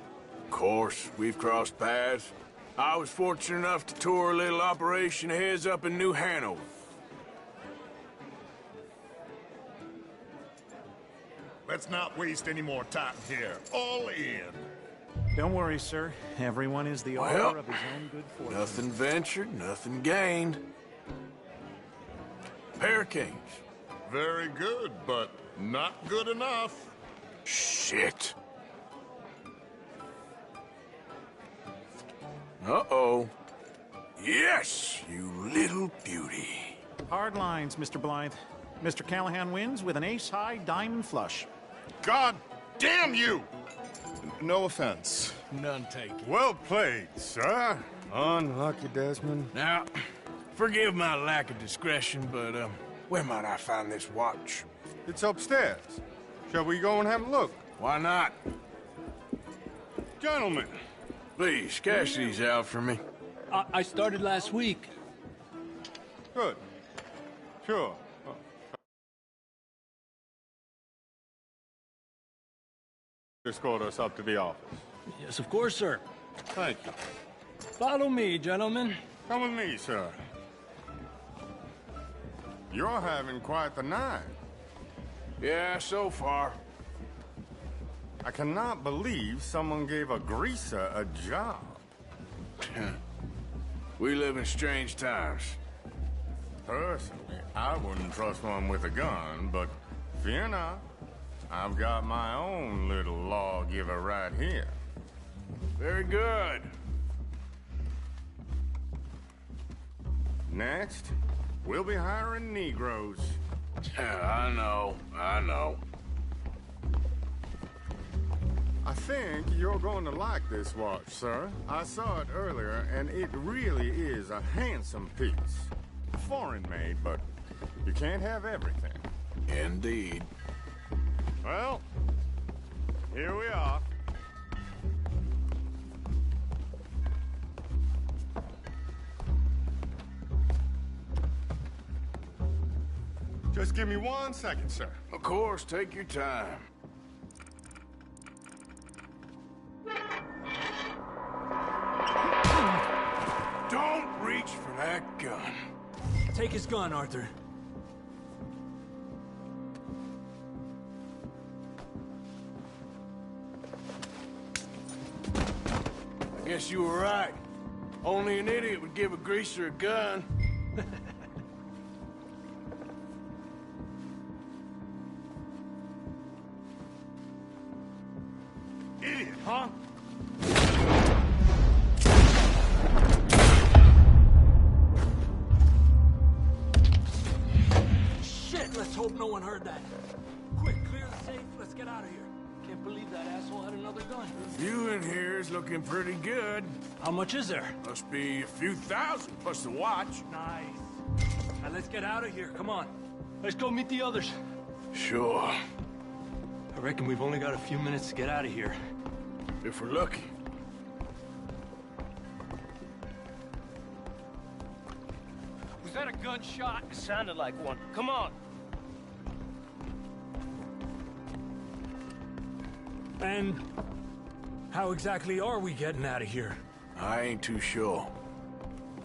Of course, we've crossed paths. I was fortunate enough to tour a little operation of his up in New Hanover. Let's not waste any more time here. All in. Don't worry, sir. Everyone is the author of his own good fortune. Nothing ventured, nothing gained. Pair of kings. Very good, but not good enough. Shit. Uh-oh. Yes, you little beauty. Hard lines, Mr. Blythe. Mr. Callahan wins with an ace-high diamond flush. God damn you! No offense. None taken. Well played, sir. Unlucky, Desmond. Now, forgive my lack of discretion, but, where might I find this watch? It's upstairs. Shall we go and have a look? Why not? Gentlemen. Please, cash these out for me. I started last week. Good. Sure. Escort us up to the office. Yes, of course, sir. Thank you. Follow me, gentlemen. Come with me, sir. You're having quite the night. Yeah, so far. I cannot believe someone gave a greaser a job. We live in strange times. Personally, I wouldn't trust one with a gun, but fear not. I've got my own little lawgiver right here. Very good. Next, we'll be hiring Negroes. I know. I think you're going to like this watch, sir. I saw it earlier, and it really is a handsome piece. Foreign made, but you can't have everything. Indeed. Well, here we are. Just give me 1 second, sir. Of course, take your time. Don't reach for that gun. Take his gun, Arthur. I guess you were right. Only an idiot would give a greaser a gun. Idiot, huh? Shit, let's hope no one heard that. Quick, clear the safe, let's get out of here. Can't believe that asshole had another gun. You in here is looking pretty good. How much is there? Must be a few thousand, plus the watch. Nice. Now let's get out of here, come on. Let's go meet the others. Sure. I reckon we've only got a few minutes to get out of here. If we're lucky. Was that a gunshot? It sounded like one. Come on. And how exactly are we getting out of here? I ain't too sure.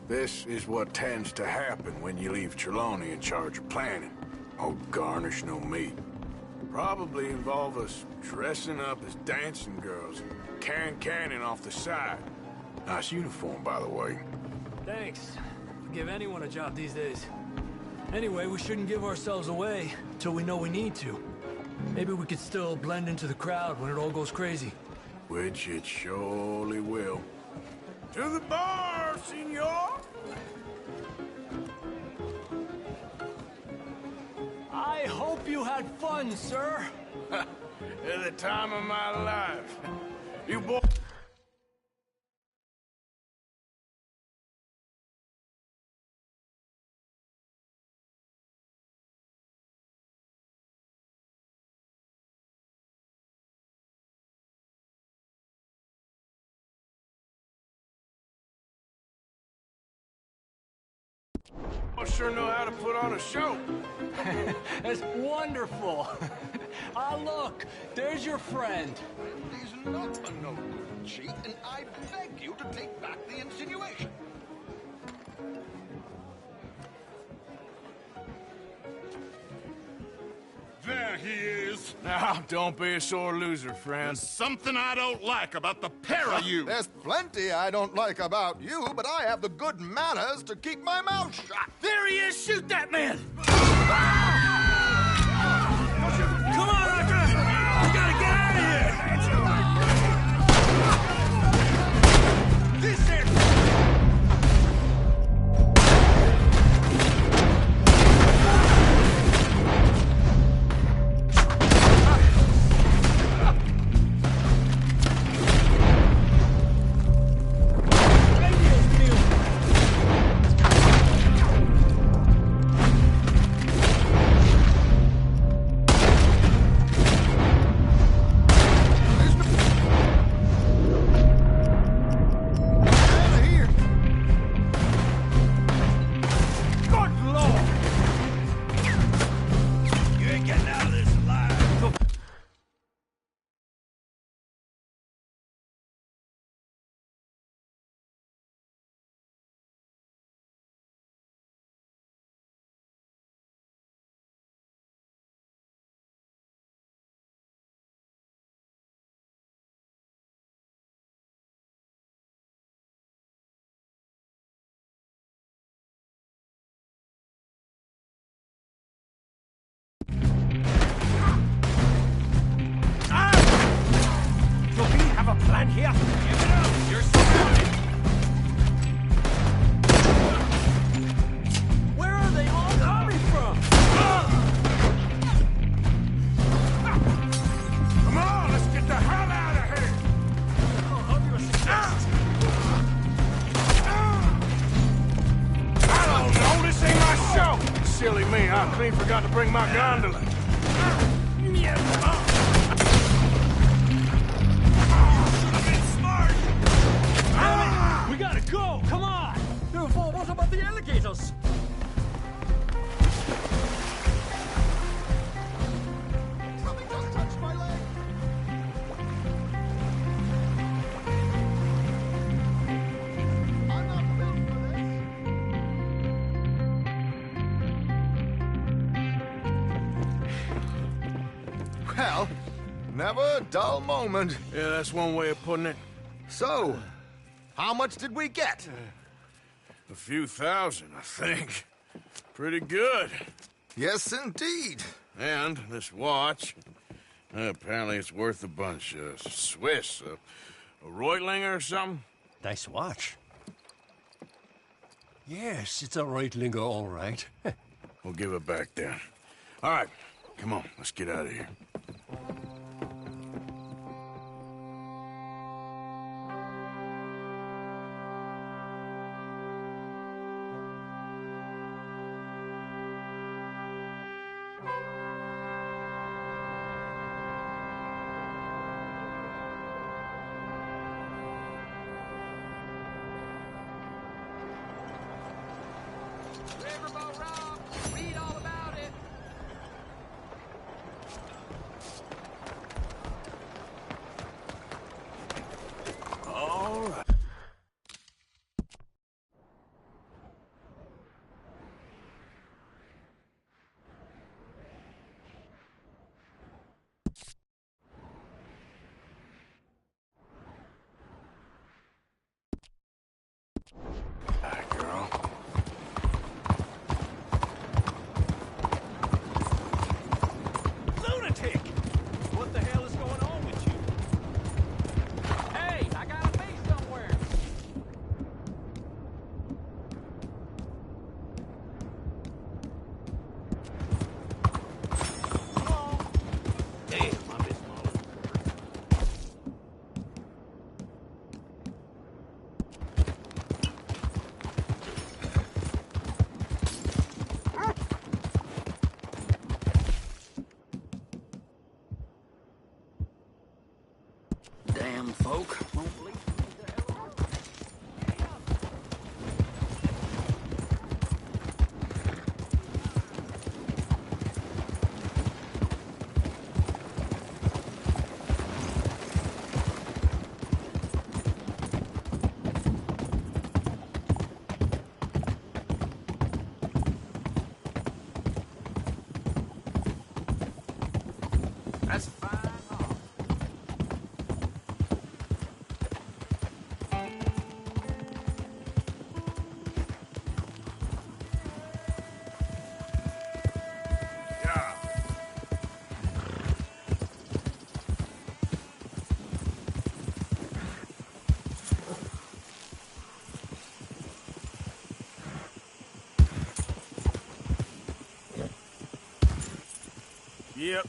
This is what tends to happen when you leave Trelawney in charge of planning. Oh, garnish no meat. Probably involve us dressing up as dancing girls and carrying cannon off the side. Nice uniform, by the way. Thanks. I'll give anyone a job these days. Anyway, we shouldn't give ourselves away till we know we need to. Maybe we could still blend into the crowd when it all goes crazy. Which it surely will. To the bar, senor! I hope you had fun, sir. At the time of my life. You boy... I sure know how to put on a show. That's wonderful. Ah, look, there's your friend. He's not a no-good cheat, and I beg you to take back the insinuation. There he is. Now, don't be a sore loser, friend. There's something I don't like about the pair of you. There's plenty I don't like about you, but I have the good manners to keep my mouth shut. There he is! Shoot that man! Come on, Arthur! We gotta get out of here! This is... forgot to bring my gondola. We gotta go! Come on! What about the alligators? Something just touched my leg. I'm not built for this. Well, never a dull moment. Yeah, that's one way of putting it. So, how much did we get? A few thousand, I think. Pretty good. Yes, indeed. And this watch, apparently it's worth a bunch. Swiss, a Reutlinger or something? Nice watch. Yes, it's a Reutlinger, all right. We'll give it back then. All right, come on, let's get out of here. Riverboat Rob, read all about it. All right. Hi, girl. Lunatic! What the hell is going on with you? Hey, I gotta be somewhere. Damn, I missed my own. Damn folk. That's fine. Yep.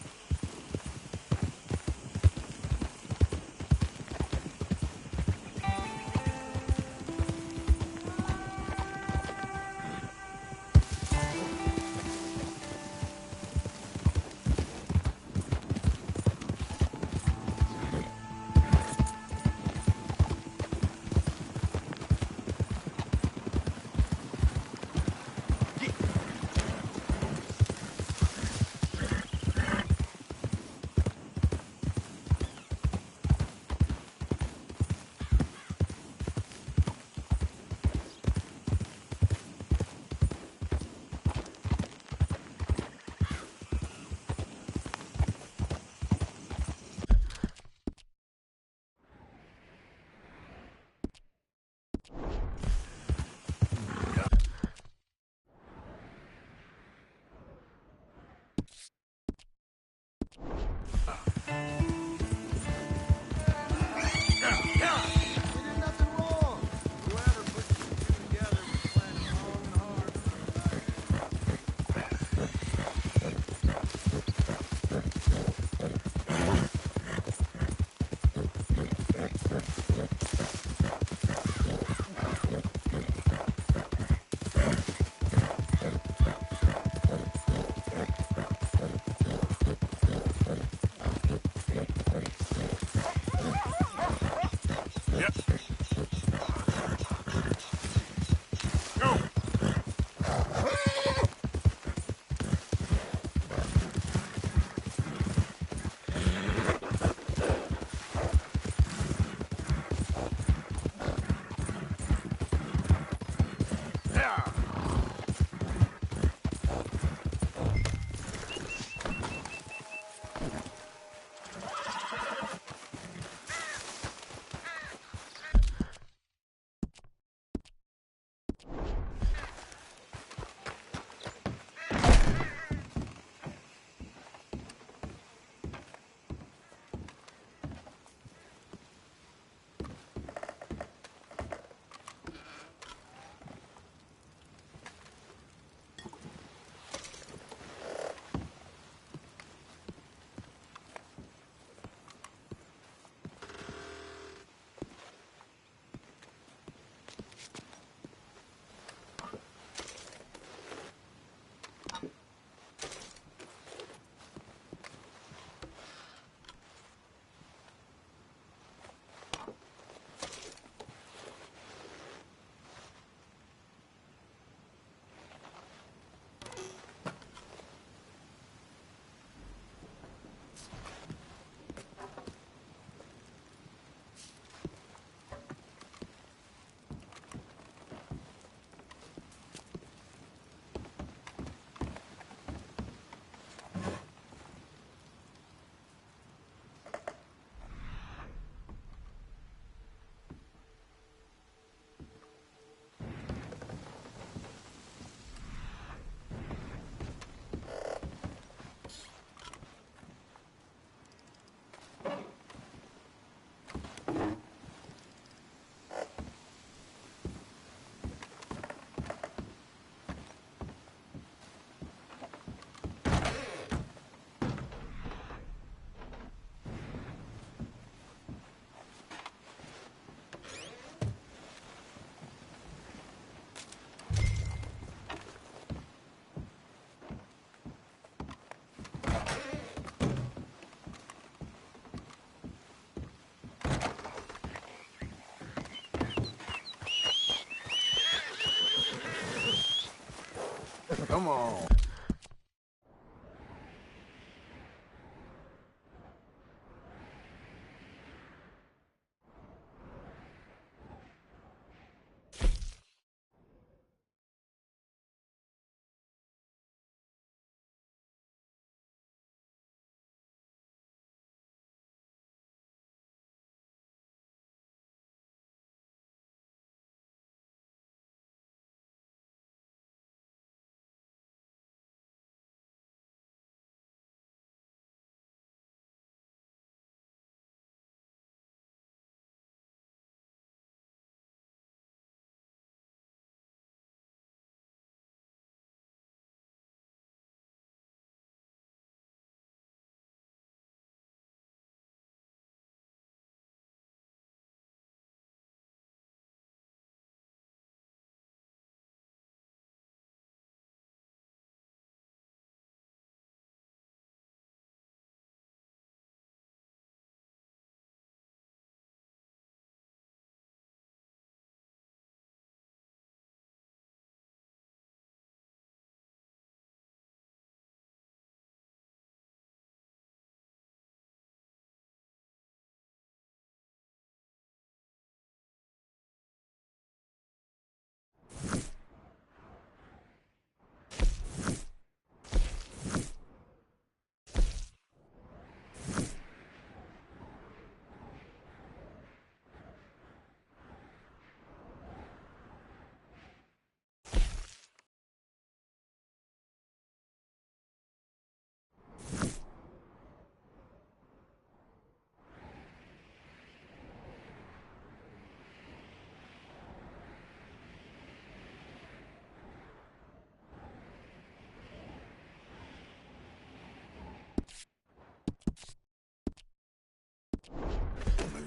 Yep. Go! Come on.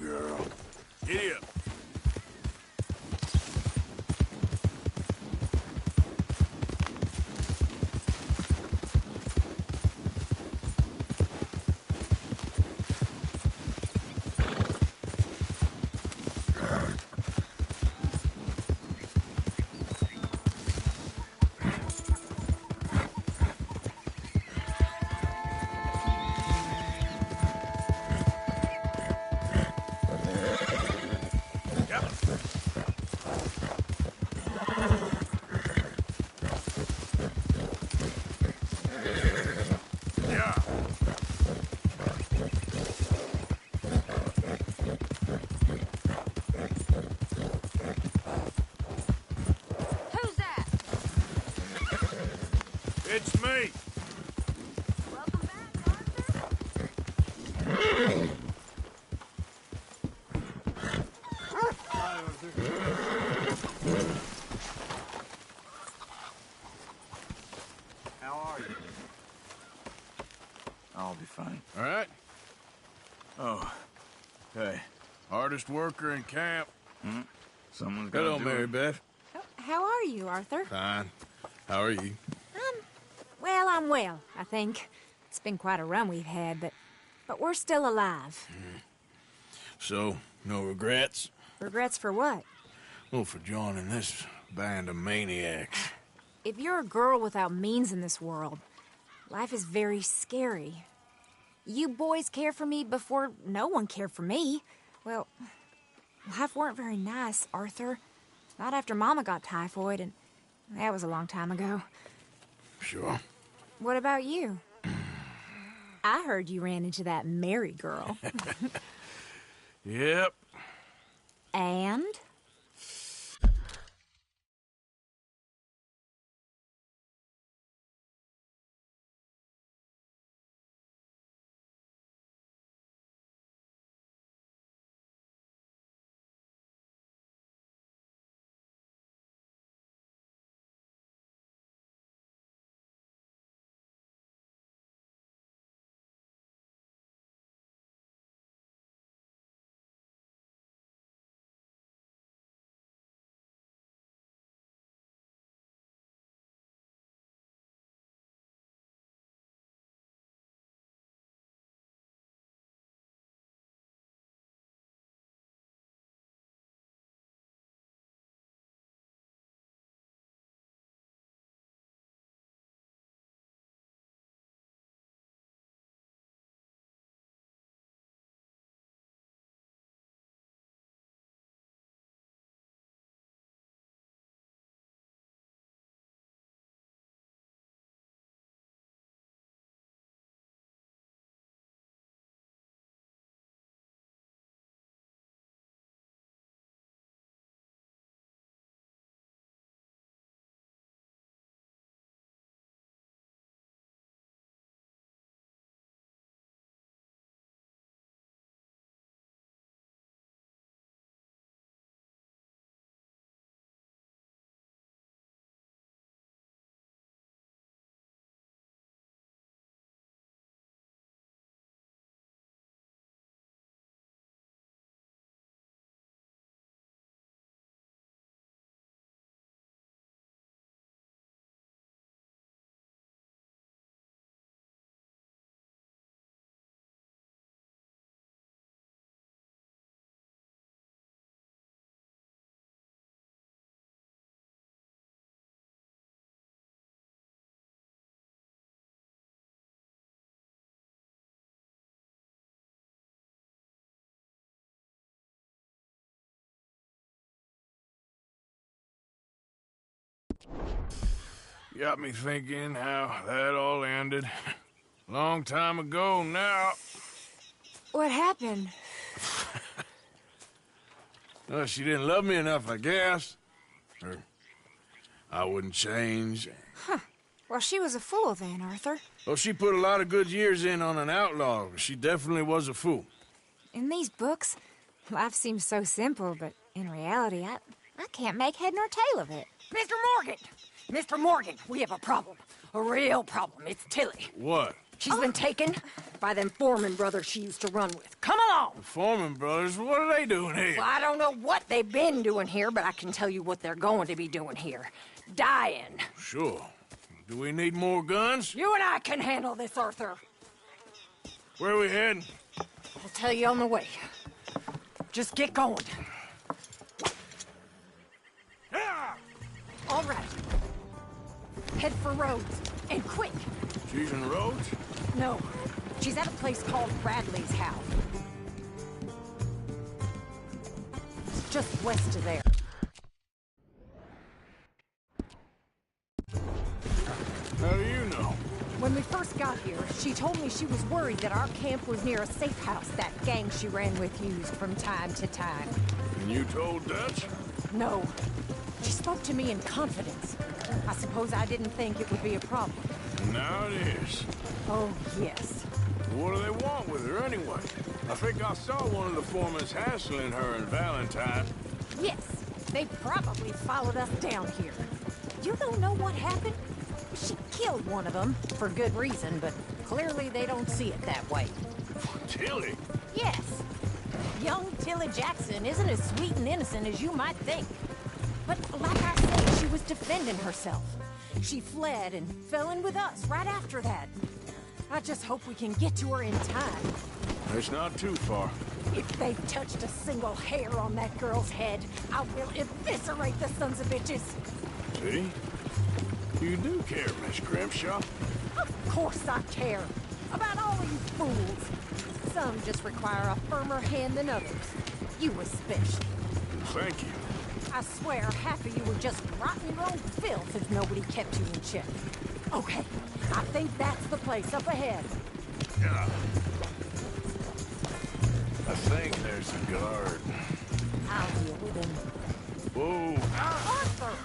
Girl. Giddy up. It's me. How are you? I'll be fine. All right. Oh, hey. Hardest worker in camp. Someone's Hello, gotta do Mary it. Beth. How are you, Arthur? Fine. How are you? Well, I'm well, I think. It's been quite a run we've had, but we're still alive. So, no regrets? Regrets for what? Well, for joining this band of maniacs. If you're a girl without means in this world, life is very scary. You boys cared for me before no one cared for me. Well, life weren't very nice, Arthur. Not after Mama got typhoid, and that was a long time ago. Sure. What about you? I heard you ran into that Mary girl. Yep. And? Got me thinking how that all ended. Long time ago now. What happened? Well, she didn't love me enough, I guess. Or I wouldn't change. Huh. Well, she was a fool then, Arthur. Well, she put a lot of good years in on an outlaw. She definitely was a fool. In these books, life seems so simple, but in reality, I can't make head nor tail of it. Mr. Morgan! Mr. Morgan, we have a problem. A real problem. It's Tilly. What? She's been taken by them Foreman brothers she used to run with. Come along! The Foreman brothers? What are they doing here? Well, I don't know what they've been doing here, but I can tell you what they're going to be doing here. Dying. Sure. Do we need more guns? You and I can handle this, Arthur. Where are we heading? I'll tell you on the way. Just get going. All right. Head for Rhodes, and quick. She's in Rhodes? No, she's at a place called Bradley's house. It's just west of there. How do you know? When we first got here, she told me she was worried that our camp was near a safe house that gang she ran with used from time to time. And you told Dutch? No. She spoke to me in confidence. I suppose I didn't think it would be a problem. And now it is. Oh, yes. What do they want with her anyway? I think I saw one of the foremans hassling her and Valentine. Yes, they probably followed us down here. You don't know what happened? She killed one of them, for good reason, but clearly they don't see it that way. Tilly? Yes. Young Tilly Jackson isn't as sweet and innocent as you might think. But like I said, she was defending herself. She fled and fell in with us right after that. I just hope we can get to her in time. It's not too far. If they've touched a single hair on that girl's head, I will eviscerate the sons of bitches. See? You do care, Miss Grimshaw. Of course I care. About all you fools. Some just require a firmer hand than others. You especially. Thank you. I swear half of you were just rotting your own filth if nobody kept you in check. Okay, I think that's the place up ahead. Yeah. I think there's a guard. I'll deal with him. Whoa. Arthur!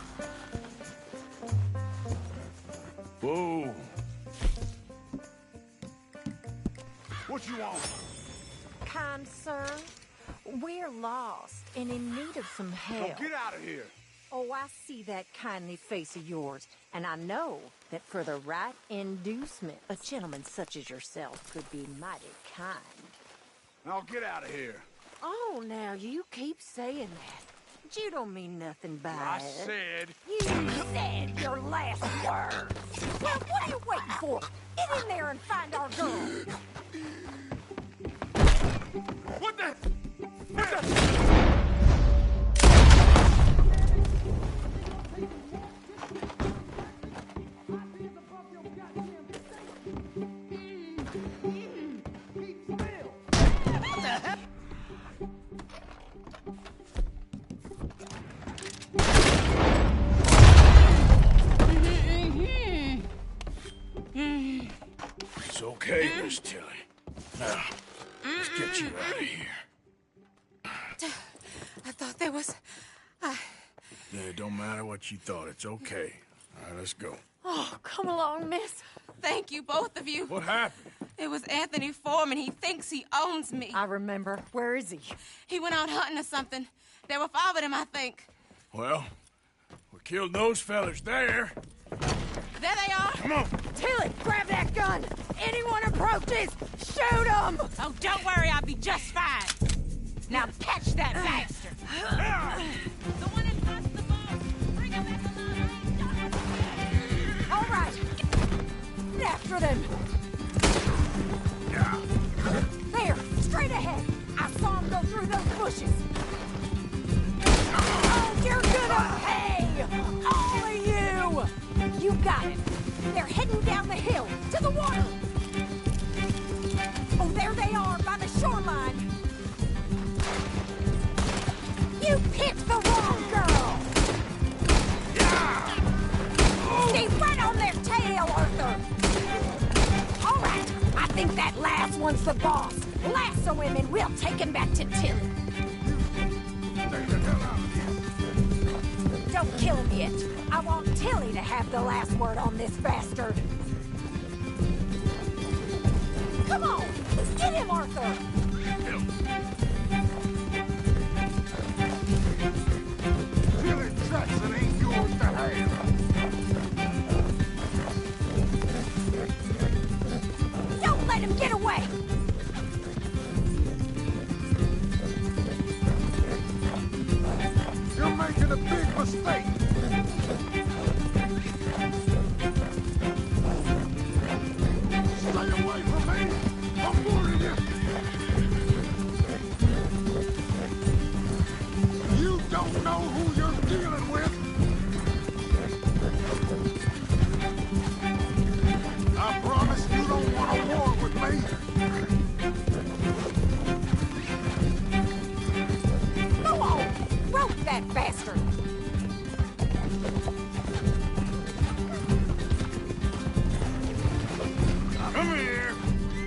Whoa. What you want? Kind sir, we're lost and in need of some help. Get out of here. Oh, I see that kindly face of yours, and I know that for the right inducement, a gentleman such as yourself could be mighty kind. Now get out of here. Oh, now you keep saying that. But you don't mean nothing by I it. said... You said your last word. Well, what are you waiting for? Get in there and find our girl. What the... What the... It's okay, Miss Tilly. Now, let's get you out of here. I thought there was... Yeah, it don't matter what you thought. It's okay. All right, let's go. Oh, come along, miss. Thank you, both of you. What happened? It was Anthony Foreman. He thinks he owns me. I remember. Where is he? He went out hunting or something. There were 5 of them, I think. Well, we killed those fellas there. There they are. Come on. Tilly, grab that gun. Anyone approaches, shoot them. Oh, don't worry. I'll be just fine. Now catch that bastard. The one that crossed the boat. Bring him in the line. All right. Get after them. There, straight ahead. I saw him go through those bushes. Oh, you're gonna pay! All of you! You got it. They're heading down the hill, to the water. Oh, there they are, by the shoreline. You picked the wrong girl! Stay right on their tail, Arthur! All right, I think that last one's the boss. Lasso him and we'll take him back to Tilly. Don't kill him yet. I want Tilly to have the last word on this bastard. Come on, let's get him, Arthur! Tilly Jackson ain't yours to have. Don't let him get away! You're making a big mistake. Stay away from me. I'm warning you. You don't know who you're dealing with. I promise you don't want a war with me. Go on! Rope that bastard! Come here.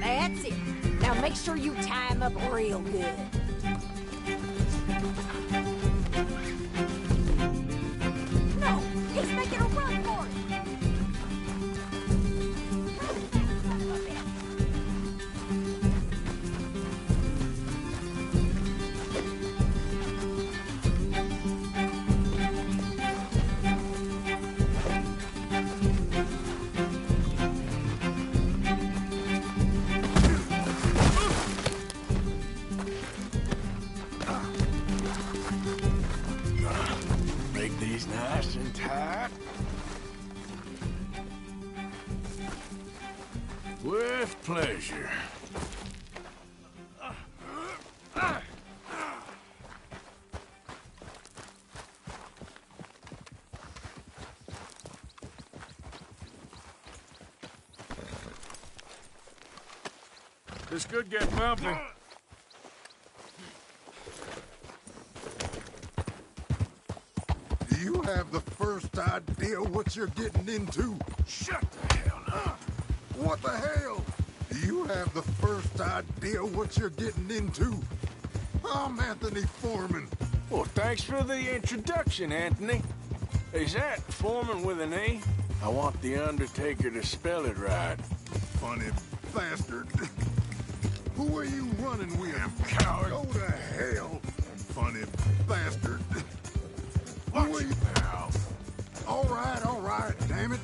That's it. Now make sure you tie him up real good. No! He's making a run for it! nice and tight. With pleasure. This could get bumpy. Do you have the first idea what you're getting into? Shut the hell up. What the hell? Do you have the first idea what you're getting into? I'm Anthony Foreman. Well, thanks for the introduction, Anthony. Is that Foreman with an A? I want the Undertaker to spell it right. Funny bastard. Who are you running with? Damn coward. Go to hell, funny bastard. Watch you, pal. All right, damn it.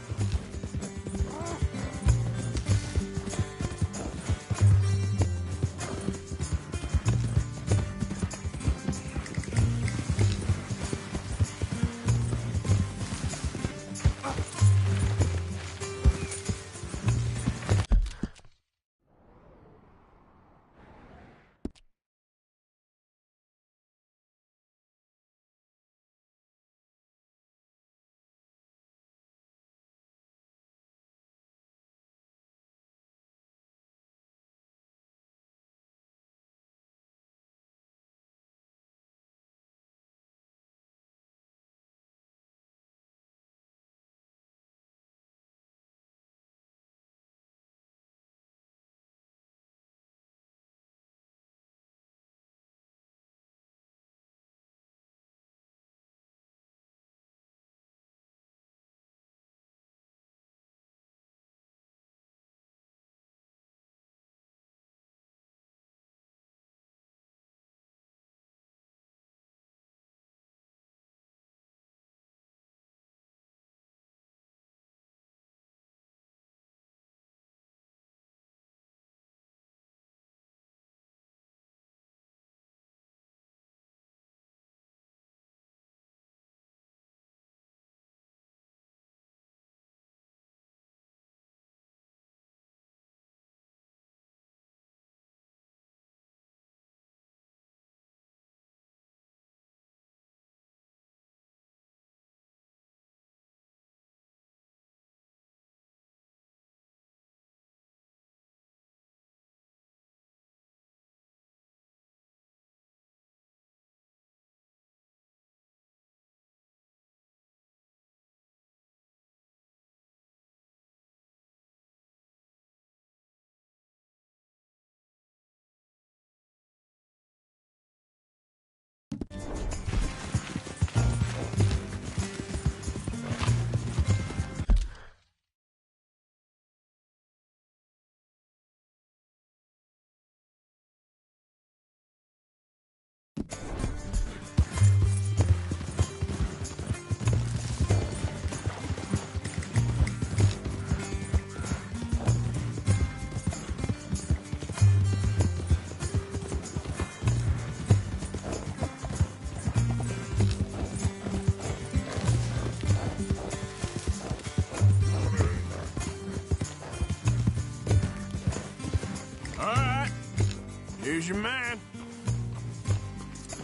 Here's your man.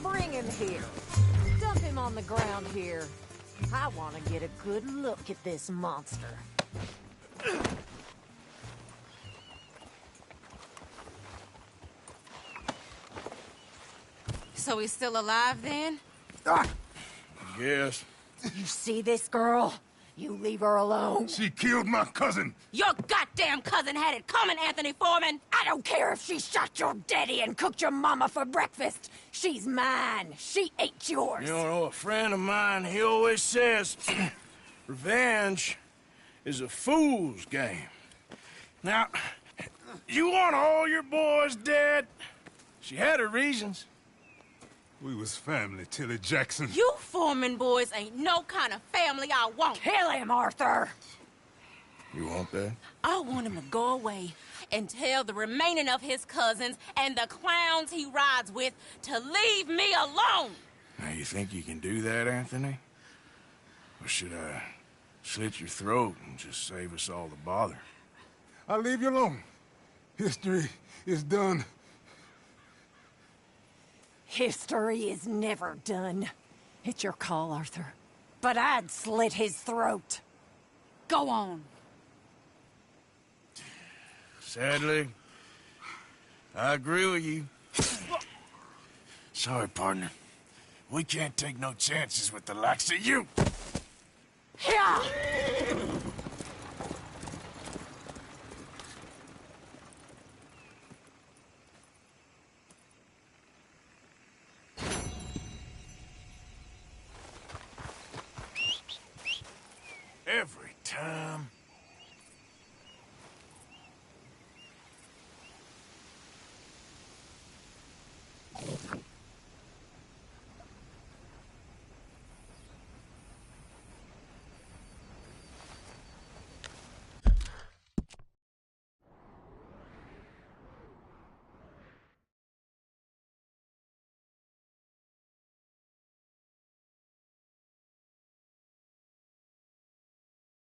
Bring him here. Dump him on the ground here. I want to get a good look at this monster. So he's still alive then? Yes. You see this girl? You leave her alone. She killed my cousin. Your goddamn cousin had it coming, Anthony Foreman! I don't care if she shot your daddy and cooked your mama for breakfast. She's mine. She ate yours. You know, a friend of mine, he always says, revenge is a fool's game. Now, you want all your boys dead? She had her reasons. We was family, Tilly Jackson. You Foreman boys ain't no kind of family I want. Kill him, Arthur! You want that? I want him to go away and tell the remaining of his cousins and the clowns he rides with to leave me alone. Now, you think you can do that, Anthony? Or should I slit your throat and just save us all the bother? I'll leave you alone. History is done. History is never done. It's your call, Arthur. But I'd slit his throat. Go on. Sadly, I agree with you. Sorry, partner. We can't take no chances with the likes of you. Yeah!